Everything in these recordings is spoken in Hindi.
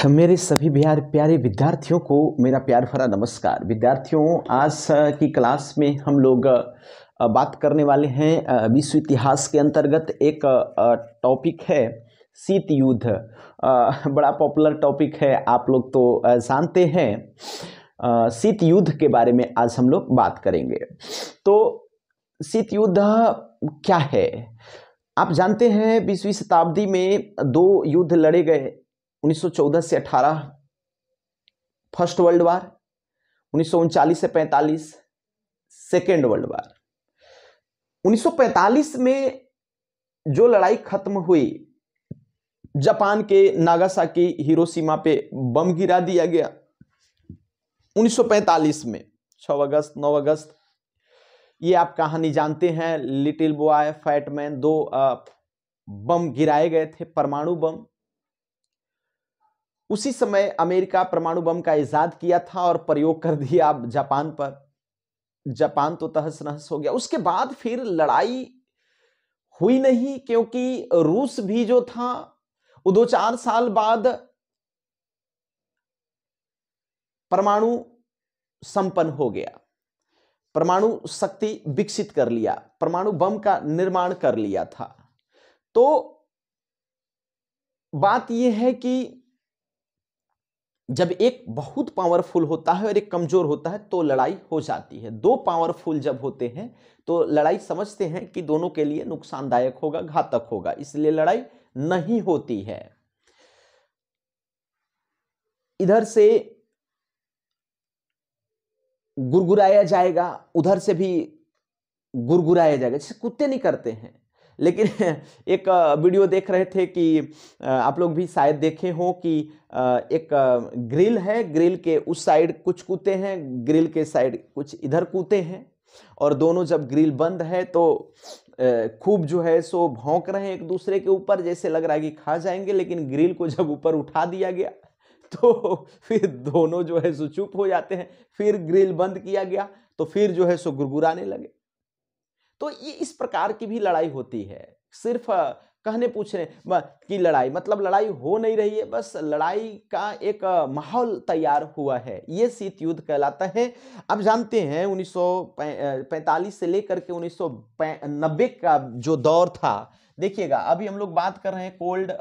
मेरे सभी प्यारे विद्यार्थियों को मेरा प्यार भरा नमस्कार। विद्यार्थियों, आज की क्लास में हम लोग बात करने वाले हैं विश्व इतिहास के अंतर्गत एक टॉपिक है शीत युद्ध। बड़ा पॉपुलर टॉपिक है, आप लोग तो जानते हैं। शीत युद्ध के बारे में आज हम लोग बात करेंगे। तो शीत युद्ध क्या है? आप जानते हैं 20वीं शताब्दी में दो युद्ध लड़े गए। 1914 से 18 फर्स्ट वर्ल्ड वार, 1939 से 45 सेकेंड वर्ल्ड वार। 1945 में जो लड़ाई खत्म हुई, जापान के नागासाकी हिरोशिमा पे बम गिरा दिया गया 1945 में 6 अगस्त 9 अगस्त। ये आप कहानी जानते हैं, लिटिल बॉय फैट मैन। दो बम गिराए गए थे, परमाणु बम। उसी समय अमेरिका परमाणु बम का इजाद किया था और प्रयोग कर दिया जापान पर। जापान तो तहस नहस हो गया। उसके बाद फिर लड़ाई हुई नहीं, क्योंकि रूस भी जो था वो 2-4 साल बाद परमाणु संपन्न हो गया, परमाणु शक्ति विकसित कर लिया, परमाणु बम का निर्माण कर लिया था। तो बात यह है कि जब एक बहुत पावरफुल होता है और एक कमजोर होता है तो लड़ाई हो जाती है। दो पावरफुल जब होते हैं तो लड़ाई समझते हैं कि दोनों के लिए नुकसानदायक होगा, घातक होगा, इसलिए लड़ाई नहीं होती है। इधर से गुरगुराया जाएगा, उधर से भी गुरगुराया जाएगा, जैसे कुत्ते नहीं करते हैं। लेकिन एक वीडियो देख रहे थे कि आप लोग भी शायद देखे हो कि एक ग्रिल है, ग्रिल के उस साइड कुछ कूदते हैं, ग्रिल के साइड कुछ इधर कूदते हैं, और दोनों जब ग्रिल बंद है तो खूब जो है सो भौंक रहे हैं एक दूसरे के ऊपर, जैसे लग रहा है कि खा जाएंगे। लेकिन ग्रिल को जब ऊपर उठा दिया गया तो फिर दोनों जो है सो चुप हो जाते हैं। फिर ग्रिल बंद किया गया तो फिर जो है सो गुरगुराने लगे। तो ये इस प्रकार की भी लड़ाई होती है। सिर्फ कहने पूछने की लड़ाई, मतलब लड़ाई हो नहीं रही है, बस लड़ाई का एक माहौल तैयार हुआ है, ये शीत युद्ध कहलाता है। अब जानते हैं 1945 से लेकर के 1990 का जो दौर था। देखिएगा, अभी हम लोग बात कर रहे हैं कोल्ड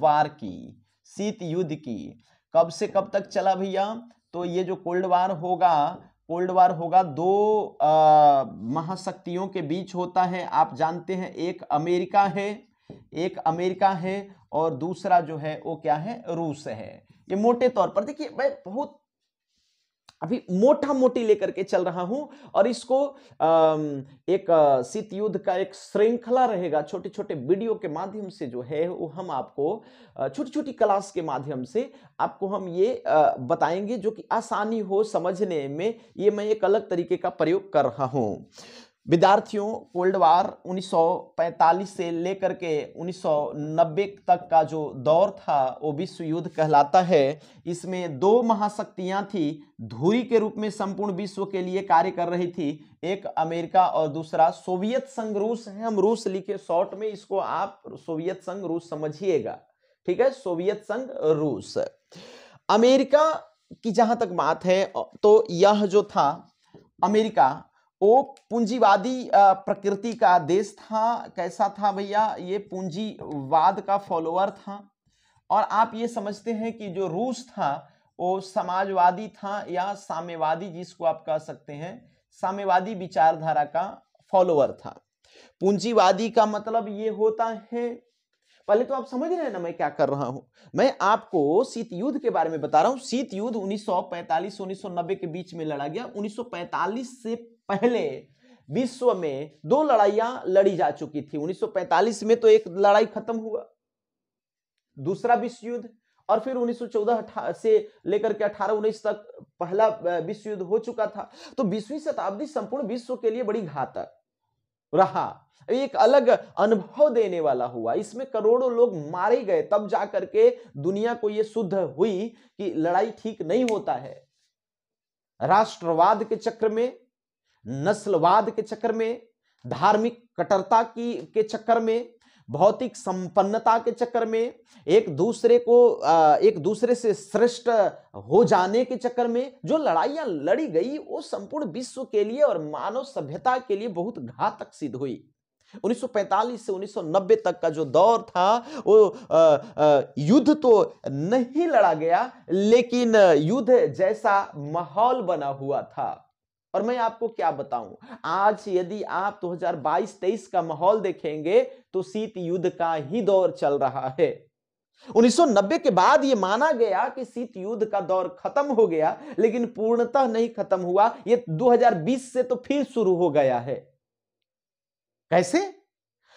वार की, शीत युद्ध की। कब से कब तक चला भैया? तो ये जो कोल्ड वार होगा दो महाशक्तियों के बीच होता है। आप जानते हैं, एक अमेरिका है और दूसरा जो है वो क्या है, रूस है। ये मोटे तौर पर देखिए, मैं बहुत अभी मोटा मोटी लेकर के चल रहा हूं, और इसको एक शीत युद्ध का एक श्रृंखला रहेगा। छोटे छोटे वीडियो के माध्यम से जो है वो हम आपको छोटी छोटी क्लास के माध्यम से आपको हम ये बताएंगे, जो कि आसानी हो समझने में। ये मैं एक अलग तरीके का प्रयोग कर रहा हूं। विद्यार्थियों, कोल्ड वार 1945 से लेकर के 1990 तक का जो दौर था वो विश्व युद्ध कहलाता है। इसमें दो महाशक्तियां थी, धुरी के रूप में संपूर्ण विश्व के लिए कार्य कर रही थी। एक अमेरिका और दूसरा सोवियत संघ रूस है। हम रूस लिखे शॉर्ट में, इसको आप सोवियत संघ रूस समझिएगा, ठीक है? सोवियत संघ रूस। अमेरिका की जहां तक बात है तो यह जो था अमेरिका, वो पूंजीवादी प्रकृति का देश था। कैसा था भैया? ये पूंजीवाद का फॉलोअर था। और आप ये समझते हैं कि जो रूस था वो समाजवादी था, या साम्यवादी, जिसको आप कह सकते हैं, साम्यवादी विचारधारा का फॉलोअर था। पूंजीवादी का मतलब ये होता है, पहले तो आप समझ रहे हैं ना मैं क्या कर रहा हूं? मैं आपको शीत युद्ध के बारे में बता रहा हूं। शीत युद्ध 1945 से 1990 के बीच में लड़ा गया। 1945 से पहले विश्व में दो लड़ाइयां लड़ी जा चुकी थी। 1945 में तो एक लड़ाई खत्म हुआ, दूसरा विश्व युद्ध, और फिर 1914 से लेकर के 18-19 तक पहला विश्व युद्ध हो चुका था। तो 20वीं शताब्दी संपूर्ण विश्व के लिए बड़ी घातक रहा, एक अलग अनुभव देने वाला हुआ। इसमें करोड़ों लोग मारे गए, तब जाकर के दुनिया को यह शुद्ध हुई कि लड़ाई ठीक नहीं होता है। राष्ट्रवाद के चक्कर में, नस्लवाद के चक्कर में, धार्मिक कट्टरता के चक्कर में भौतिक संपन्नता के चक्कर में, एक दूसरे से श्रेष्ठ हो जाने के चक्कर में जो लड़ाइयां लड़ी गई वो संपूर्ण विश्व के लिए और मानव सभ्यता के लिए बहुत घातक सिद्ध हुई। 1945 से 1990 तक का जो दौर था वो युद्ध तो नहीं लड़ा गया, लेकिन युद्ध जैसा माहौल बना हुआ था। और मैं आपको क्या बताऊं, आज यदि आप 2022-23 का माहौल देखेंगे तो शीत युद्ध का ही दौर चल रहा है। 1990 के बाद यह माना गया कि शीत युद्ध का दौर खत्म हो गया, लेकिन पूर्णतः नहीं खत्म हुआ। यह 2020 से तो फिर शुरू हो गया है। कैसे?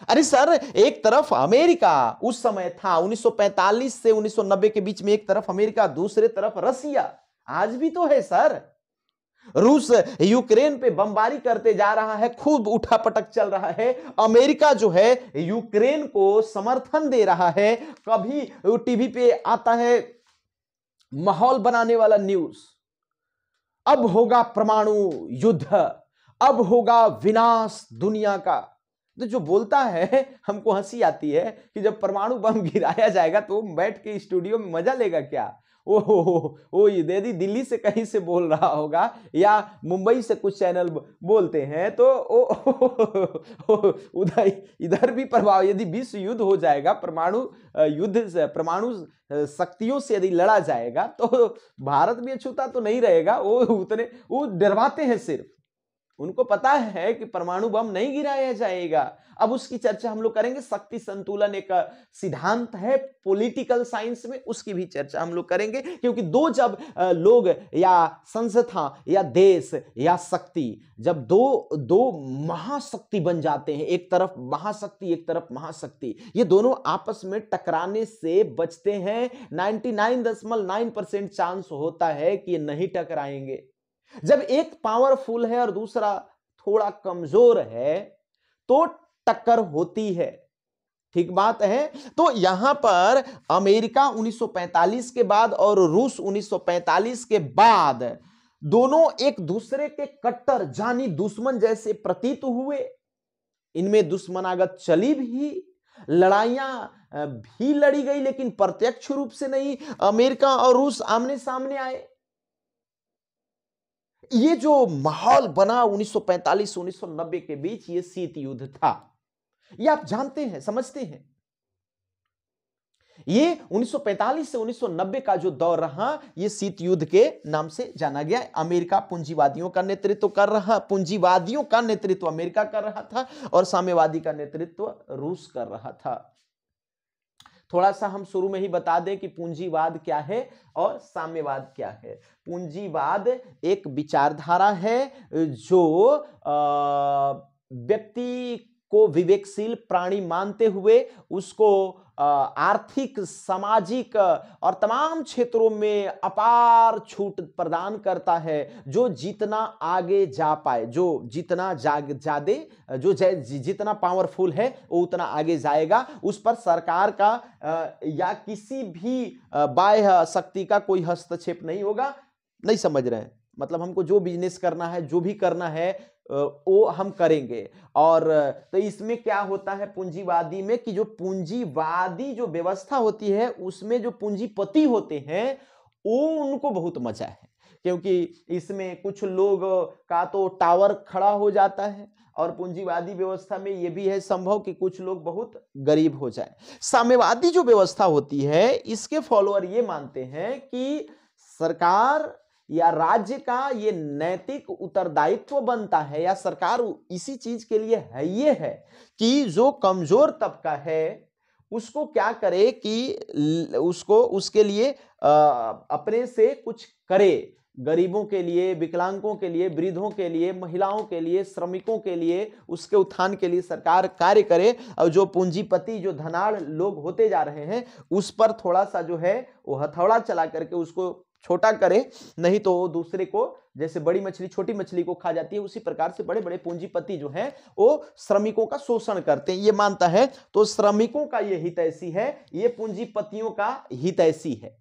अरे सर, एक तरफ अमेरिका उस समय था 1945 से 1990 के बीच में, एक तरफ अमेरिका, दूसरे तरफ रसिया। आज भी तो है सर। रूस यूक्रेन पे बमबारी करते जा रहा है, खूब उठापटक चल रहा है। अमेरिका जो है यूक्रेन को समर्थन दे रहा है। कभी टीवी पे आता है माहौल बनाने वाला न्यूज, अब होगा परमाणु युद्ध, अब होगा विनाश दुनिया का। तो जो बोलता है, हमको हंसी आती है कि जब परमाणु बम गिराया जाएगा तो बैठ के स्टूडियो में मजा लेगा क्या? ओ ये दीदी दिल्ली से कहीं से बोल रहा होगा या मुंबई से कुछ चैनल बोलते हैं तो उधर इधर भी प्रभाव। यदि विश्व युद्ध हो जाएगा, परमाणु युद्ध से, परमाणु शक्तियों से यदि लड़ा जाएगा तो भारत भी अछूता तो नहीं रहेगा। वो डरवाते हैं, सिर्फ उनको पता है कि परमाणु बम नहीं गिराया जाएगा। अब उसकी चर्चा हम लोग करेंगे। शक्ति संतुलन एक सिद्धांत है पॉलिटिकल साइंस में, उसकी भी चर्चा हम लोग करेंगे। क्योंकि जब लोग या संस्था या देश या शक्ति, जब दो महाशक्ति बन जाते हैं, एक तरफ महाशक्ति एक तरफ महाशक्ति, ये दोनों आपस में टकराने से बचते हैं। 99.9% चांस होता है कि ये नहीं टकराएंगे। जब एक पावरफुल है और दूसरा थोड़ा कमजोर है तो टक्कर होती है। ठीक बात है। तो यहां पर अमेरिका 1945 के बाद और रूस 1945 के बाद दोनों एक दूसरे के कट्टर जानी दुश्मन जैसे प्रतीत हुए। इनमें दुश्मनागत चली भी, लड़ाइयां भी लड़ी गई, लेकिन प्रत्यक्ष रूप से नहीं। अमेरिका और रूस आमने सामने आए। ये जो माहौल बना 1945-1990 के बीच, ये शीत युद्ध था। ये आप जानते हैं, समझते हैं। ये 1945 से 1990 का जो दौर रहा, ये शीत युद्ध के नाम से जाना गया। अमेरिका पूंजीवादियों का नेतृत्व कर रहा, पूंजीवादियों का नेतृत्व अमेरिका कर रहा था और साम्यवादी का नेतृत्व रूस कर रहा था। थोड़ा सा हम शुरू में ही बता दें कि पूंजीवाद क्या है और साम्यवाद क्या है। पूंजीवाद एक विचारधारा है जो व्यक्ति को विवेकशील प्राणी मानते हुए उसको आर्थिक, सामाजिक और तमाम क्षेत्रों में अपार छूट प्रदान करता है। जो जितना आगे जा पाए, जो जितना जितना पावरफुल है वो उतना आगे जाएगा। उस पर सरकार का या किसी भी बाह्य शक्ति का कोई हस्तक्षेप नहीं होगा। नहीं समझ रहे हैं? मतलब हमको जो बिजनेस करना है, जो भी करना है वो हम करेंगे। और तो इसमें क्या होता है पूंजीवादी में कि जो पूंजीवादी जो व्यवस्था होती है उसमें जो पूंजीपति होते हैं वो उनको बहुत मजा है, क्योंकि इसमें कुछ लोग का तो टावर खड़ा हो जाता है और पूंजीवादी व्यवस्था में यह भी है संभव कि कुछ लोग बहुत गरीब हो जाए। साम्यवादी जो व्यवस्था होती है इसके फॉलोअर ये मानते हैं कि सरकार या राज्य का ये नैतिक उत्तरदायित्व बनता है, या सरकार इसी चीज के लिए है, ये है कि जो कमजोर तबका है उसको क्या करे कि उसके लिए अपने से कुछ करे। गरीबों के लिए, विकलांगों के लिए, वृद्धों के लिए, महिलाओं के लिए, श्रमिकों के लिए, उसके उत्थान के लिए सरकार कार्य करे। और जो पूंजीपति, जो धनाढ़ लोग होते जा रहे हैं उस पर थोड़ा सा जो है वो हथौड़ा चला करके उसको छोटा करे, नहीं तो वो दूसरे को, जैसे बड़ी मछली छोटी मछली को खा जाती है, उसी प्रकार से बड़े बड़े पूंजीपति जो हैं वो श्रमिकों का शोषण करते हैं, ये मानता है। तो श्रमिकों का ये हितैषी है, ये पूंजीपतियों का हितैषी है।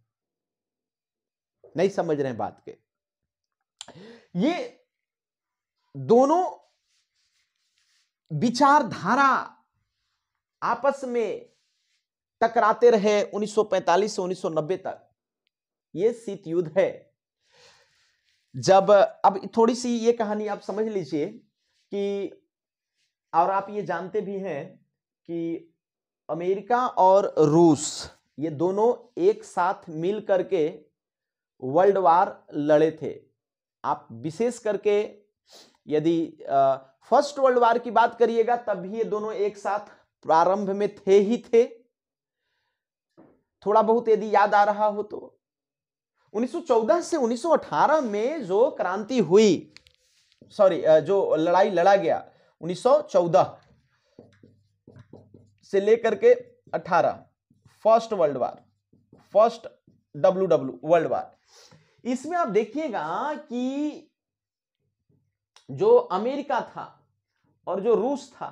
नहीं समझ रहे हैं बात के? ये दोनों विचारधारा आपस में टकराते रहे 1945 से 1990 तक, ये शीत युद्ध है। जब अब थोड़ी सी ये कहानी आप समझ लीजिए कि, और आप ये जानते भी हैं कि अमेरिका और रूस ये दोनों एक साथ मिल करके वर्ल्ड वार लड़े थे। आप विशेष करके यदि फर्स्ट वर्ल्ड वार की बात करिएगा तब भी ये दोनों एक साथ प्रारंभ में थे ही थे। थोड़ा बहुत यदि याद आ रहा हो तो 1914 से 1918 में जो क्रांति हुई, जो लड़ाई लड़ा गया 1914 से लेकर के 18, first world war, first world war, इसमें आप देखिएगा कि जो अमेरिका था और जो रूस था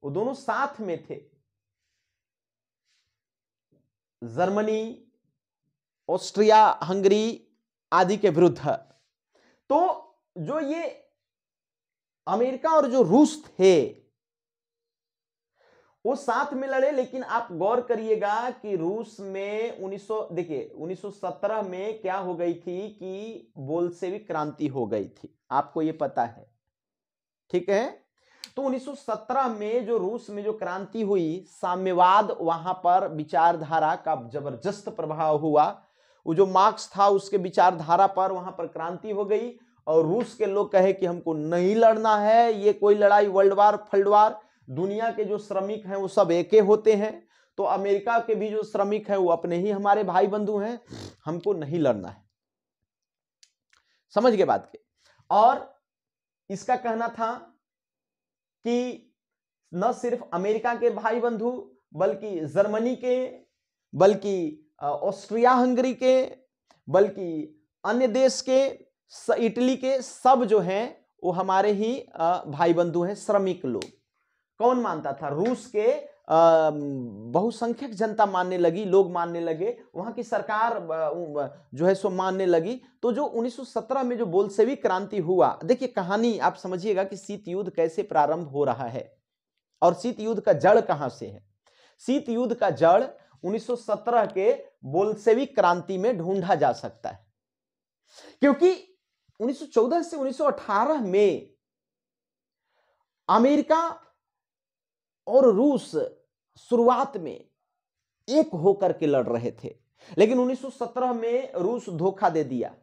वो दोनों साथ में थे। जर्मनी, ऑस्ट्रिया हंगरी आदि के विरुद्ध। तो जो ये अमेरिका और जो रूस थे वो साथ में लड़े, लेकिन आप गौर करिएगा कि रूस में 1917 में क्या हो गई थी कि बोल्शेविक क्रांति हो गई थी, आपको ये पता है, ठीक है। तो 1917 में जो रूस में जो क्रांति हुई, साम्यवाद वहां पर विचारधारा का जबरदस्त प्रभाव हुआ। वो जो मार्क्स था उसके विचारधारा पर वहां पर क्रांति हो गई और रूस के लोग कहे कि हमको नहीं लड़ना है ये कोई लड़ाई, वर्ल्ड वार फल्ड वार, दुनिया के जो श्रमिक हैं वो सब एके होते हैं, तो अमेरिका के भी जो श्रमिक हैं वो अपने ही हमारे भाई बंधु हैं, हमको नहीं लड़ना है। समझ गए बात के। और इसका कहना था कि न सिर्फ अमेरिका के भाई बंधु बल्कि जर्मनी के, बल्कि ऑस्ट्रिया हंगरी के, बल्कि अन्य देश के, इटली के, सब जो हैं वो हमारे ही भाई बंधु हैं, श्रमिक लोग। कौन मानता था? रूस के बहुसंख्यक जनता मानने लगी, लोग मानने लगे, वहां की सरकार जो है सो मानने लगी। तो जो 1917 में जो बोल्शेविक क्रांति हुआ, देखिए कहानी आप समझिएगा कि शीत युद्ध कैसे प्रारंभ हो रहा है और शीत युद्ध का जड़ कहां से है। शीत युद्ध का जड़ 1917 के बोल्शेविक क्रांति में ढूंढा जा सकता है, क्योंकि 1914 से 1918 में अमेरिका और रूस शुरुआत में एक होकर के लड़ रहे थे, लेकिन 1917 में रूस धोखा दे दिया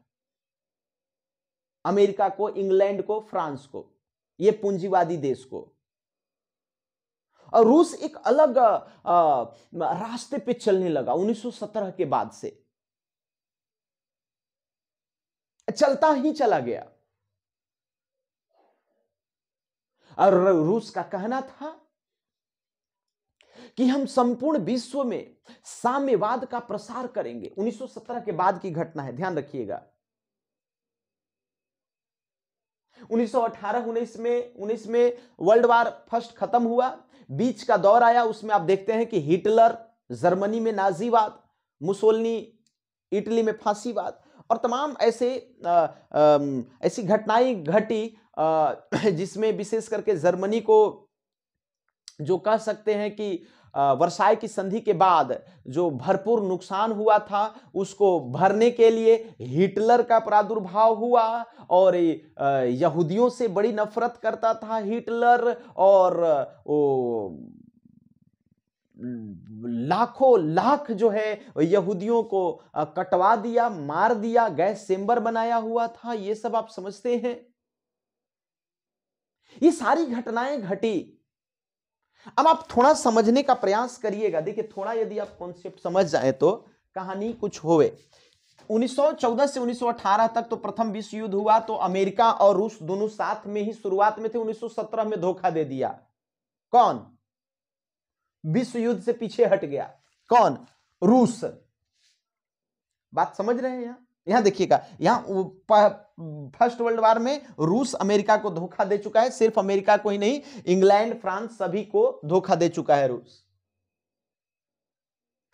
अमेरिका को, इंग्लैंड को, फ्रांस को, ये पूंजीवादी देश को, और रूस एक अलग रास्ते पे चलने लगा 1917 के बाद से, चलता ही चला गया। और रूस का कहना था कि हम संपूर्ण विश्व में साम्यवाद का प्रसार करेंगे। 1917 के बाद की घटना है, ध्यान रखिएगा। 1918-19 में वर्ल्ड वार फर्स्ट खत्म हुआ, बीच का दौर आया, उसमें आप देखते हैं कि हिटलर जर्मनी में नाजीवाद, मुसोलिनी इटली में फांसीवाद और तमाम ऐसी घटनाएं घटी जिसमें विशेष करके जर्मनी को जो कह सकते हैं कि वर्साई की संधि के बाद जो भरपूर नुकसान हुआ था उसको भरने के लिए हिटलर का प्रादुर्भाव हुआ, और यहूदियों से बड़ी नफरत करता था हिटलर, और लाखों लाख जो है यहूदियों को कटवा दिया, मार दिया, गैस चेंबर बनाया हुआ था। ये सब आप समझते हैं, ये सारी घटनाएं घटी। अब आप थोड़ा समझने का प्रयास करिएगा, देखिए थोड़ा यदि आप कॉन्सेप्ट समझ जाए तो कहानी कुछ होवे। 1914 से 1918 तक तो प्रथम विश्व युद्ध हुआ, तो अमेरिका और रूस दोनों साथ में ही शुरुआत में थे। 1917 में धोखा दे दिया, कौन? विश्व युद्ध से पीछे हट गया, कौन? रूस। बात समझ रहे हैं? यहां देखिएगा, यहां फर्स्ट वर्ल्ड वार में रूस अमेरिका को धोखा दे चुका है, सिर्फ अमेरिका को ही नहीं, इंग्लैंड, फ्रांस सभी को धोखा दे चुका है रूस,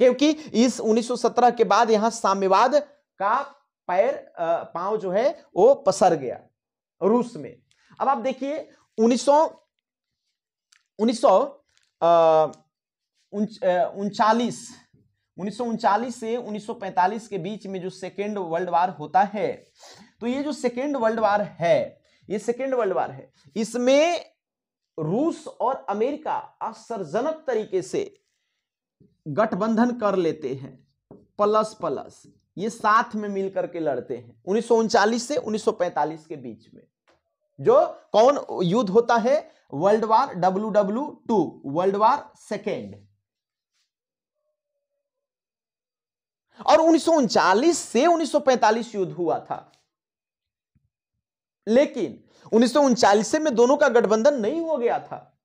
क्योंकि इस 1917 के बाद यहां साम्यवाद का पांव जो है वो पसर गया रूस में। अब आप देखिए 1900 1939 से 1945 के बीच में जो सेकेंड वर्ल्ड वार होता है, तो ये जो सेकेंड वर्ल्ड वार है, ये सेकेंड वर्ल्ड वार है, इसमें रूस और अमेरिका आश्चर्यजनक तरीके से गठबंधन कर लेते हैं, प्लस प्लस ये साथ में मिलकर के लड़ते हैं 1939 से 1945 के बीच में। जो कौन युद्ध होता है? World war WW2, world war second. और 1939 से 1945 युद्ध हुआ था, लेकिन 1939 में दोनों का गठबंधन नहीं हो गया था।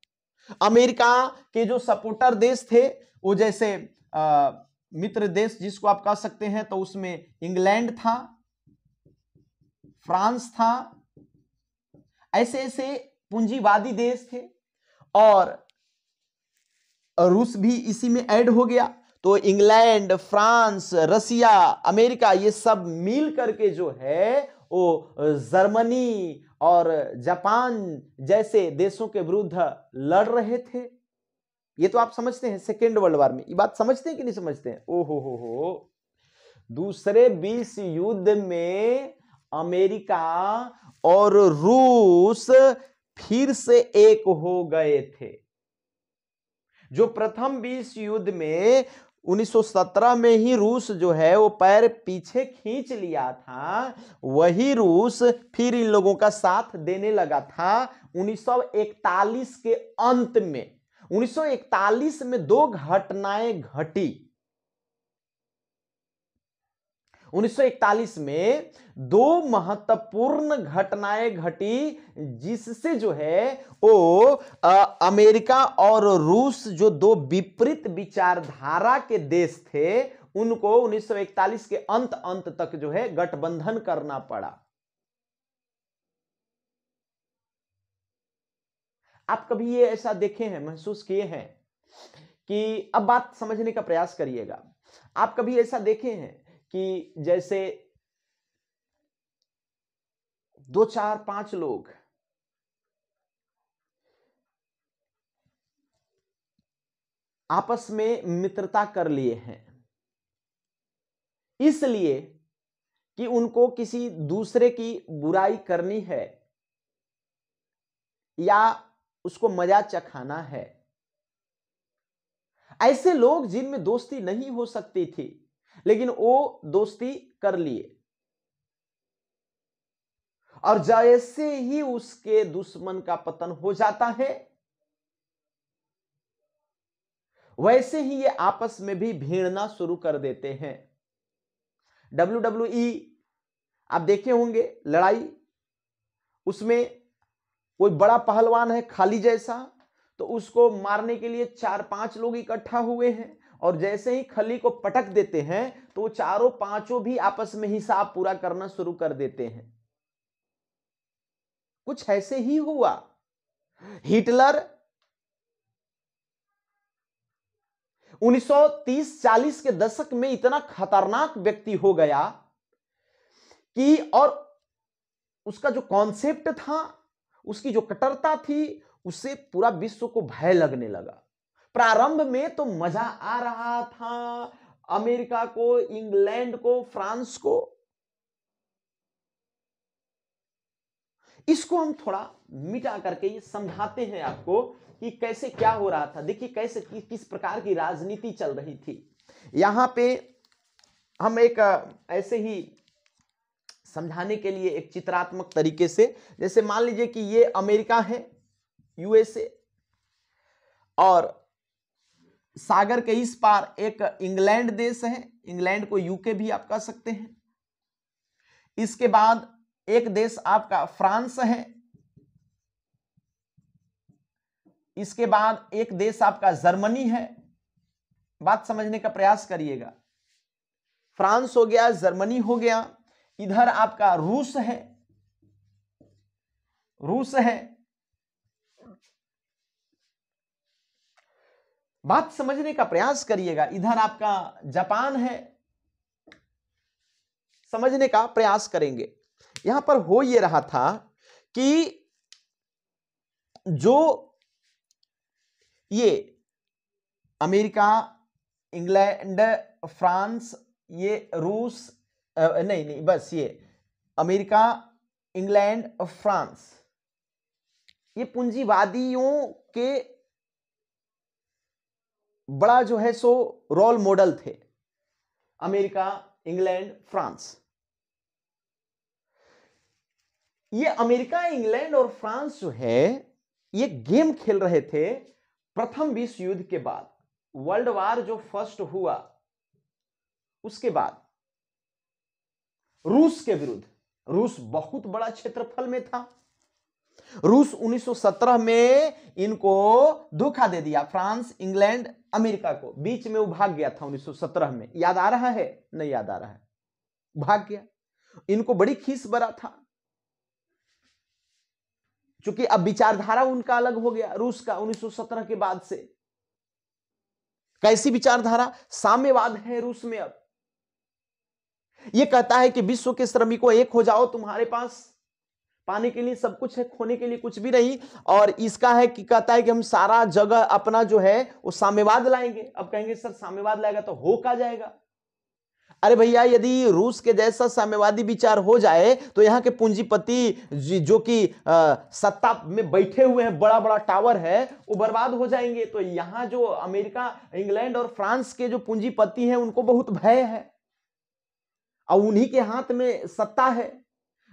अमेरिका के जो सपोर्टर देश थे, वो जैसे मित्र देश जिसको आप कह सकते हैं, तो उसमें इंग्लैंड था, फ्रांस था, ऐसे ऐसे पूंजीवादी देश थे, और रूस भी इसी में ऐड हो गया। तो इंग्लैंड, फ्रांस, रसिया, अमेरिका, ये सब मिल करके जो है वो जर्मनी और जापान जैसे देशों के विरुद्ध लड़ रहे थे। ये तो आप समझते हैं सेकेंड वर्ल्ड वार में, ये बात समझते हैं कि नहीं समझते हैं? ओहो हो। दूसरे विश्व युद्ध में अमेरिका और रूस फिर से एक हो गए थे। जो प्रथम विश्व युद्ध में 1917 में ही रूस जो है वो पैर पीछे खींच लिया था, वही रूस फिर इन लोगों का साथ देने लगा था 1941 के अंत में। 1941 में दो घटनाएं घटी। 1941 में दो महत्वपूर्ण घटनाएं घटी, जिससे जो है वो अमेरिका और रूस, जो दो विपरीत विचारधारा के देश थे, उनको 1941 के अंत तक जो है गठबंधन करना पड़ा। आप कभी ये ऐसा देखे हैं, महसूस किए हैं कि, अब बात समझने का प्रयास करिएगा, आप कभी ऐसा देखे हैं कि जैसे 2, 4, 5 लोग आपस में मित्रता कर लिए हैं, इसलिए कि उनको किसी दूसरे की बुराई करनी है या उसको मजा चखाना है। ऐसे लोग जिनमें दोस्ती नहीं हो सकती थी, लेकिन वो दोस्ती कर लिए, और जैसे ही उसके दुश्मन का पतन हो जाता है, वैसे ही ये आपस में भी भिड़ना शुरू कर देते हैं। WWE आप देखे होंगे लड़ाई, उसमें कोई बड़ा पहलवान है खाली जैसा, तो उसको मारने के लिए 4-5 लोग इकट्ठा हुए हैं, और जैसे ही खली को पटक देते हैं तो वो चारों पांचों भी आपस में हिसाब पूरा करना शुरू कर देते हैं। कुछ ऐसे ही हुआ। हिटलर 1930-40 के दशक में इतना खतरनाक व्यक्ति हो गया कि, और उसका जो कॉन्सेप्ट था, उसकी जो कट्टरता थी, उससे पूरा विश्व को भय लगने लगा। प्रारंभ में तो मजा आ रहा था अमेरिका को, इंग्लैंड को, फ्रांस को। इसको हम थोड़ा मिटा करके ये समझाते हैं आपको कि कैसे क्या हो रहा था। देखिए कैसे किस प्रकार की राजनीति चल रही थी। यहां पे हम एक ऐसे ही समझाने के लिए एक चित्रात्मक तरीके से, जैसे मान लीजिए कि ये अमेरिका है, USA, और सागर के इस पार एक इंग्लैंड देश है, इंग्लैंड को UK भी आप कह सकते हैं। इसके बाद एक देश आपका फ्रांस है, इसके बाद एक देश आपका जर्मनी है। बात समझने का प्रयास करिएगा। फ्रांस हो गया, जर्मनी हो गया, इधर आपका रूस है, रूस है। बात समझने का प्रयास करिएगा। इधर आपका जापान है, समझने का प्रयास करेंगे। यहां पर हो ये रहा था कि जो ये अमेरिका, इंग्लैंड, फ्रांस, ये रूस, नहीं बस ये अमेरिका, इंग्लैंड और फ्रांस, ये पूंजीवादियों के बड़ा जो है सो रोल मॉडल थे। अमेरिका, इंग्लैंड, फ्रांस, ये अमेरिका, इंग्लैंड और फ्रांस जो है ये गेम खेल रहे थे प्रथम विश्व युद्ध के बाद। वर्ल्ड वार जो फर्स्ट हुआ उसके बाद रूस के विरुद्ध। रूस बहुत बड़ा क्षेत्रफल में था। रूस 1917 में इनको धोखा दे दिया, फ्रांस, इंग्लैंड, अमेरिका को। बीच में वो भाग गया था 1917 में, याद आ रहा है? नहीं याद आ रहा है, भाग गया। इनको बड़ी खीस बरा था, क्योंकि अब विचारधारा उनका अलग हो गया रूस का 1917 के बाद से। कैसी विचारधारा? साम्यवाद है रूस में। अब यह कहता है कि विश्व के श्रमिकों एक हो जाओ, तुम्हारे पास पाने के लिए सब कुछ है, खोने के लिए कुछ भी नहीं। और इसका है कि कहता है कि हम सारा जगह अपना जो है वो साम्यवाद लाएंगे। अब कहेंगे सर साम्यवाद लाएगा तो हो क्या जाएगा? अरे भैया, यदि रूस के जैसा साम्यवादी विचार हो जाए तो यहां के पूंजीपति जो कि सत्ता में बैठे हुए हैं, बड़ा बड़ा टावर है, वो बर्बाद हो जाएंगे। तो यहां जो अमेरिका, इंग्लैंड और फ्रांस के जो पूंजीपति हैं उनको बहुत भय है, और उन्हीं के हाथ में सत्ता है।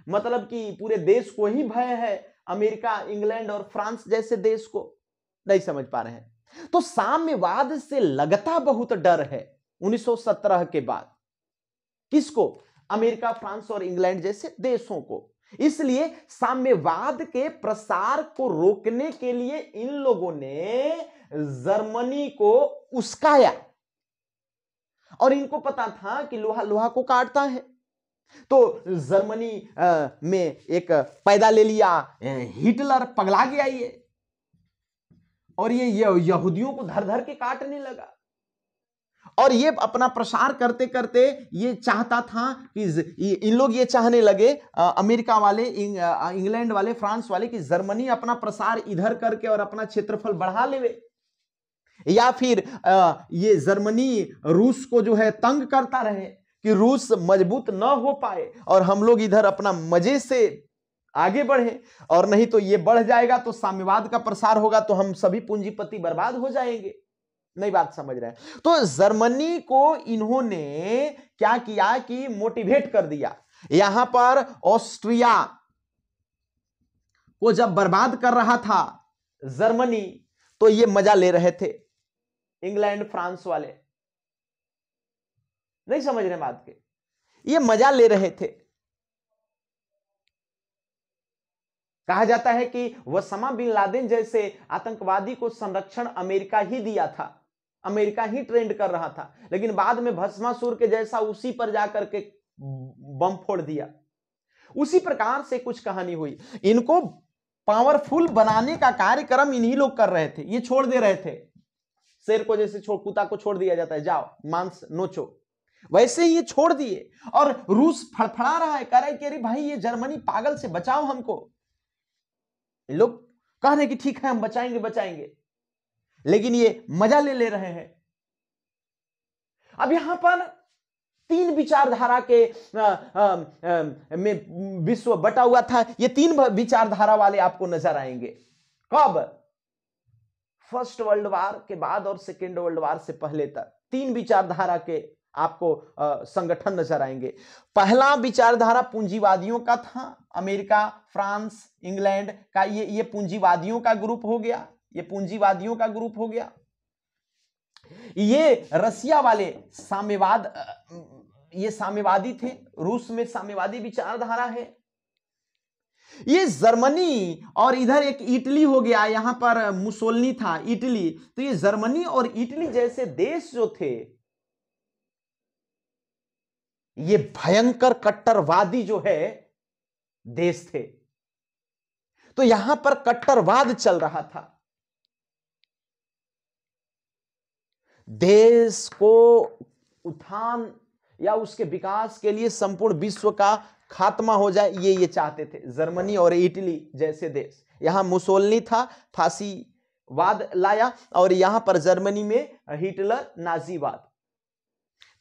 मतलब कि पूरे देश को ही भय है, अमेरिका, इंग्लैंड और फ्रांस जैसे देश को। नहीं समझ पा रहे हैं? तो साम्यवाद से लगता बहुत डर है 1917 के बाद। किसको? अमेरिका, फ्रांस और इंग्लैंड जैसे देशों को। इसलिए साम्यवाद के प्रसार को रोकने के लिए इन लोगों ने जर्मनी को उस्काया, और इनको पता था कि लोहा लोहा को काटता है। तो जर्मनी में एक पैदा ले लिया हिटलर, पगला गया ये, और ये यहूदियों को धर धर के काटने लगा। और ये अपना प्रसार करते करते ये चाहता था कि इन लोग ये चाहने लगे, अमेरिका वाले, इंग्लैंड वाले, फ्रांस वाले, कि जर्मनी अपना प्रसार इधर करके और अपना क्षेत्रफल बढ़ा लेवे, या फिर ये जर्मनी रूस को जो है तंग करता रहे कि रूस मजबूत न हो पाए और हम लोग इधर अपना मजे से आगे बढ़े। और नहीं तो ये बढ़ जाएगा तो साम्यवाद का प्रसार होगा, तो हम सभी पूंजीपति बर्बाद हो जाएंगे। नई बात समझ रहे हैं? तो जर्मनी को इन्होंने क्या किया कि मोटिवेट कर दिया। यहां पर ऑस्ट्रिया को जब बर्बाद कर रहा था जर्मनी, तो ये मजा ले रहे थे इंग्लैंड, फ्रांस वाले। नहीं समझ रहे बात के? ये मजा ले रहे थे। कहा जाता है कि ओसामा बिन लादेन जैसे आतंकवादी को संरक्षण अमेरिका ही दिया था, अमेरिका ही ट्रेंड कर रहा था, लेकिन बाद में भस्मासुर के जैसा उसी पर जाकर के बम फोड़ दिया। उसी प्रकार से कुछ कहानी हुई। इनको पावरफुल बनाने का कार्यक्रम इन्हीं लोग कर रहे थे। ये छोड़ दे रहे थे, शेर को जैसे कुत्ता को छोड़ दिया जाता है, जाओ मांस नोचो, वैसे ही ये छोड़ दिए। और रूस फड़फड़ा रहा है, कह रहा है कि अरे भाई ये जर्मनी पागल से बचाओ हमको। लोग कह रहे हैं कि ठीक है हम बचाएंगे बचाएंगे, लेकिन ये मजा ले रहे हैं। अब यहां पर तीन विचारधारा के में विश्व बटा हुआ था। ये तीन विचारधारा वाले आपको नजर आएंगे। कब? फर्स्ट वर्ल्ड वार के बाद और सेकेंड वर्ल्ड वार से पहले तक तीन विचारधारा के आपको संगठन नजर आएंगे। पहला विचारधारा पूंजीवादियों का था, अमेरिका, फ्रांस, इंग्लैंड का ये पूंजीवादियों का ग्रुप हो गया, ये पूंजीवादियों का ग्रुप हो गया। ये रसिया वाले साम्यवाद, ये साम्यवादी थे, रूस में साम्यवादी विचारधारा है। ये जर्मनी और इधर एक इटली हो गया, यहां पर मुसोलिनी था, इटली। तो ये जर्मनी और इटली जैसे देश जो थे ये भयंकर कट्टरवादी जो है देश थे। तो यहां पर कट्टरवाद चल रहा था। देश को उत्थान या उसके विकास के लिए संपूर्ण विश्व का खात्मा हो जाए, ये चाहते थे जर्मनी और इटली जैसे देश। यहां मुसोलिनी था, फांसी वाद लाया और यहां पर जर्मनी में हिटलर नाजीवाद।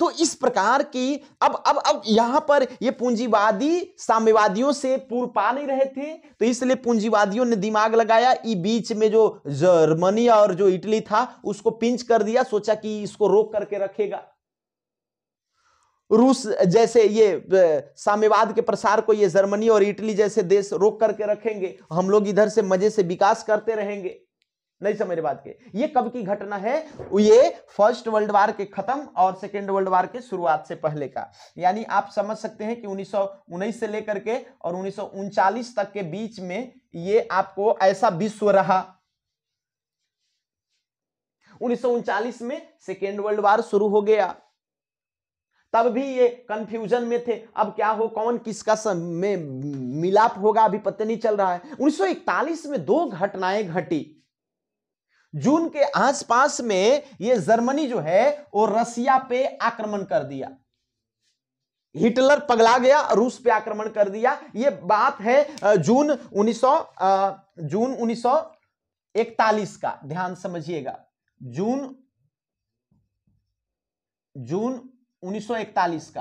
तो इस प्रकार की अब यहां पर ये पूंजीवादी साम्यवादियों से पूर्व पा नहीं रहे थे, तो इसलिए पूंजीवादियों ने दिमाग लगाया, इस बीच में जो जर्मनी और जो इटली था उसको पिंच कर दिया, सोचा कि इसको रोक करके रखेगा। रूस जैसे ये साम्यवाद के प्रसार को ये जर्मनी और इटली जैसे देश रोक करके रखेंगे, हम लोग इधर से मजे से विकास करते रहेंगे। नहीं समझ रहे बात के। ये कब की घटना है? ये फर्स्ट वर्ल्ड वार के खत्म और सेकेंड वर्ल्ड वार के शुरुआत से पहले का। यानी आप समझ सकते हैं कि 1919 से लेकर के और 1939 तक के बीच में ये आपको ऐसा विश्व रहा। 1939 में सेकेंड वर्ल्ड वार शुरू हो गया, तब भी ये कंफ्यूजन में थे, अब क्या हो, कौन किसका में मिलाप होगा अभी पता नहीं चल रहा है। 1941 में दो घटनाएं घटी। जून के आसपास में ये जर्मनी जो है वो रसिया पे आक्रमण कर दिया, हिटलर पगला गया, रूस पे आक्रमण कर दिया। ये बात है जून 1941 का, ध्यान समझिएगा। जून 1941 का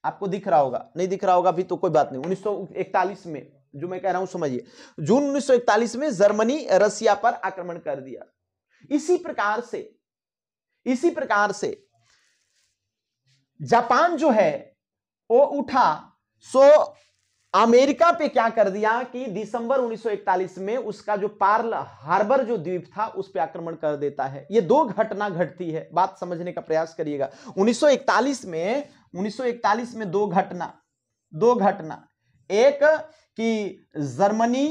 आपको दिख रहा होगा, नहीं दिख रहा होगा अभी तो कोई बात नहीं। 1941 में जो मैं कह रहा हूं समझिए, जून 1941 में जर्मनी रसिया पर आक्रमण कर दिया। इसी प्रकार से जापान जो है वो उठा, सो अमेरिका पे क्या कर दिया कि दिसंबर 1941 में उसका जो पर्ल हार्बर जो द्वीप था उस पे आक्रमण कर देता है। ये दो घटना घटती है, बात समझने का प्रयास करिएगा। 1941 में दो घटना, एक कि जर्मनी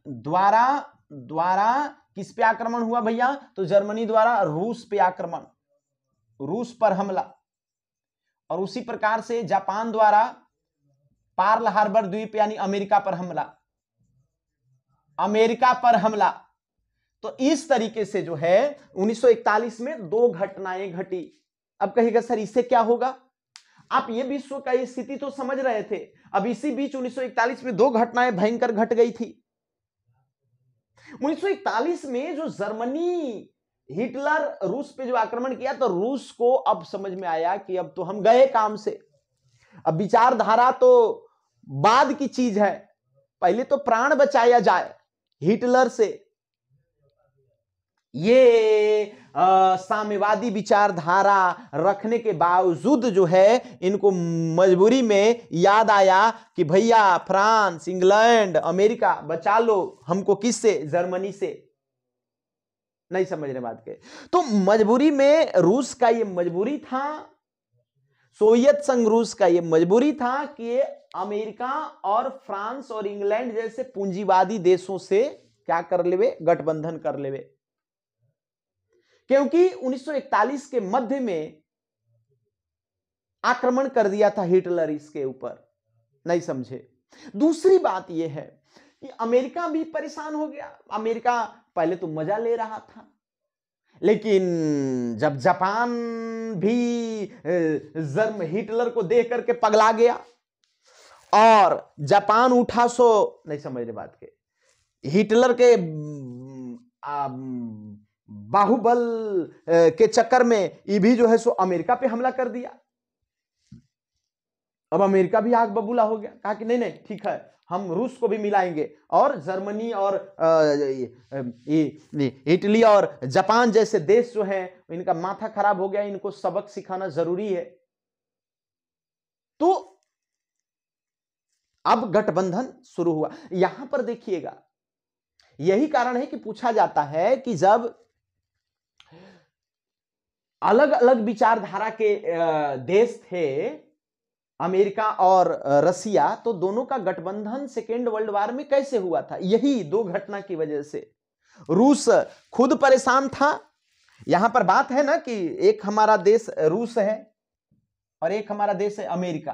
द्वारा किस पे आक्रमण हुआ भैया? तो जर्मनी द्वारा रूस पे आक्रमण, रूस पर हमला, और उसी प्रकार से जापान द्वारा पर्ल हार्बर द्वीप यानी अमेरिका पर हमला। तो इस तरीके से जो है 1941 में दो घटनाएं घटी। अब कहिएगा सर इससे क्या होगा? आप ये विश्व का स्थिति तो समझ रहे थे, अब इसी बीच 1941 में दो घटनाएं भयंकर घट गई थी। 1941 में जो जर्मनी हिटलर रूस पे जो आक्रमण किया, तो रूस को अब समझ में आया कि अब तो हम गए काम से। अब विचारधारा तो बाद की चीज है, पहले तो प्राण बचाया जाए हिटलर से। ये साम्यवादी विचारधारा रखने के बावजूद जो है इनको मजबूरी में याद आया कि भैया फ्रांस, इंग्लैंड, अमेरिका बचा लो हमको, किससे? जर्मनी से। नहीं समझ रहे बात के। तो मजबूरी में रूस का ये मजबूरी था, सोवियत संघ रूस का ये मजबूरी था कि ये अमेरिका और फ्रांस और इंग्लैंड जैसे पूंजीवादी देशों से क्या कर लेवे? गठबंधन कर लेवे। क्योंकि 1941 के मध्य में आक्रमण कर दिया था हिटलर इसके ऊपर, नहीं समझे। दूसरी बात यह है कि अमेरिका भी परेशान हो गया। अमेरिका पहले तो मजा ले रहा था, लेकिन जब जापान भी हिटलर को देख करके पगला गया और जापान उठा, सो नहीं समझ रहे बात के, हिटलर के बाहुबल के चक्कर में ये भी जो है सो अमेरिका पे हमला कर दिया। अब अमेरिका भी आग बबूला हो गया, कहा कि नहीं नहीं ठीक है, हम रूस को भी मिलाएंगे, और जर्मनी और इटली और जापान जैसे देश जो हैं इनका माथा खराब हो गया, इनको सबक सिखाना जरूरी है। तो अब गठबंधन शुरू हुआ। यहां पर देखिएगा, यही कारण है कि पूछा जाता है कि जब अलग अलग विचारधारा के देश थे अमेरिका और रसिया, तो दोनों का गठबंधन सेकेंड वर्ल्ड वार में कैसे हुआ था? यही दो घटना की वजह से। रूस खुद परेशान था। यहां पर बात है ना कि एक हमारा देश रूस है और एक हमारा देश है अमेरिका।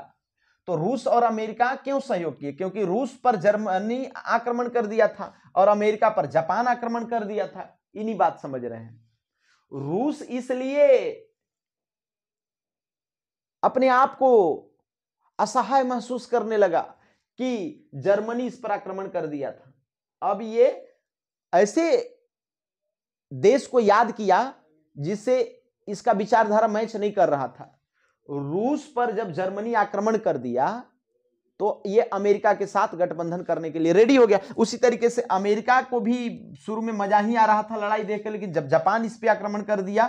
तो रूस और अमेरिका क्यों सहयोग किए? क्योंकि रूस पर जर्मनी आक्रमण कर दिया था और अमेरिका पर जापान आक्रमण कर दिया था। इन्हीं बात समझ रहे हैं। रूस इसलिए अपने आप को असहाय महसूस करने लगा कि जर्मनी इस पर आक्रमण कर दिया था। अब ये ऐसे देश को याद किया जिससे इसका विचारधारा मैच नहीं कर रहा था। रूस पर जब जर्मनी आक्रमण कर दिया तो ये अमेरिका के साथ गठबंधन करने के लिए रेडी हो गया। उसी तरीके से अमेरिका को भी शुरू में मजा ही आ रहा था लड़ाई देखकर, लेकिन जब जापान इस पे आक्रमण कर दिया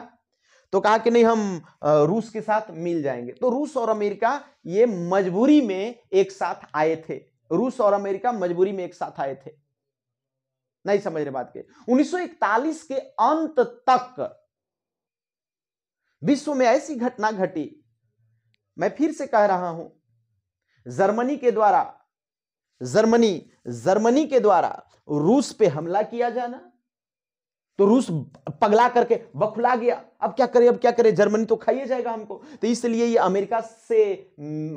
तो कहा कि नहीं, हम रूस के साथ मिल जाएंगे। तो रूस और अमेरिका ये मजबूरी में एक साथ आए थे। रूस और अमेरिका मजबूरी में एक साथ आए थे। नहीं समझ रहे बात के। 1941 के अंत तक विश्व में ऐसी घटना घटी, मैं फिर से कह रहा हूं, जर्मनी के द्वारा रूस पे हमला किया जाना, तो रूस पगला करके बखुला गया। अब क्या करे, जर्मनी तो खाइए जाएगा हमको। तो इसलिए ये अमेरिका से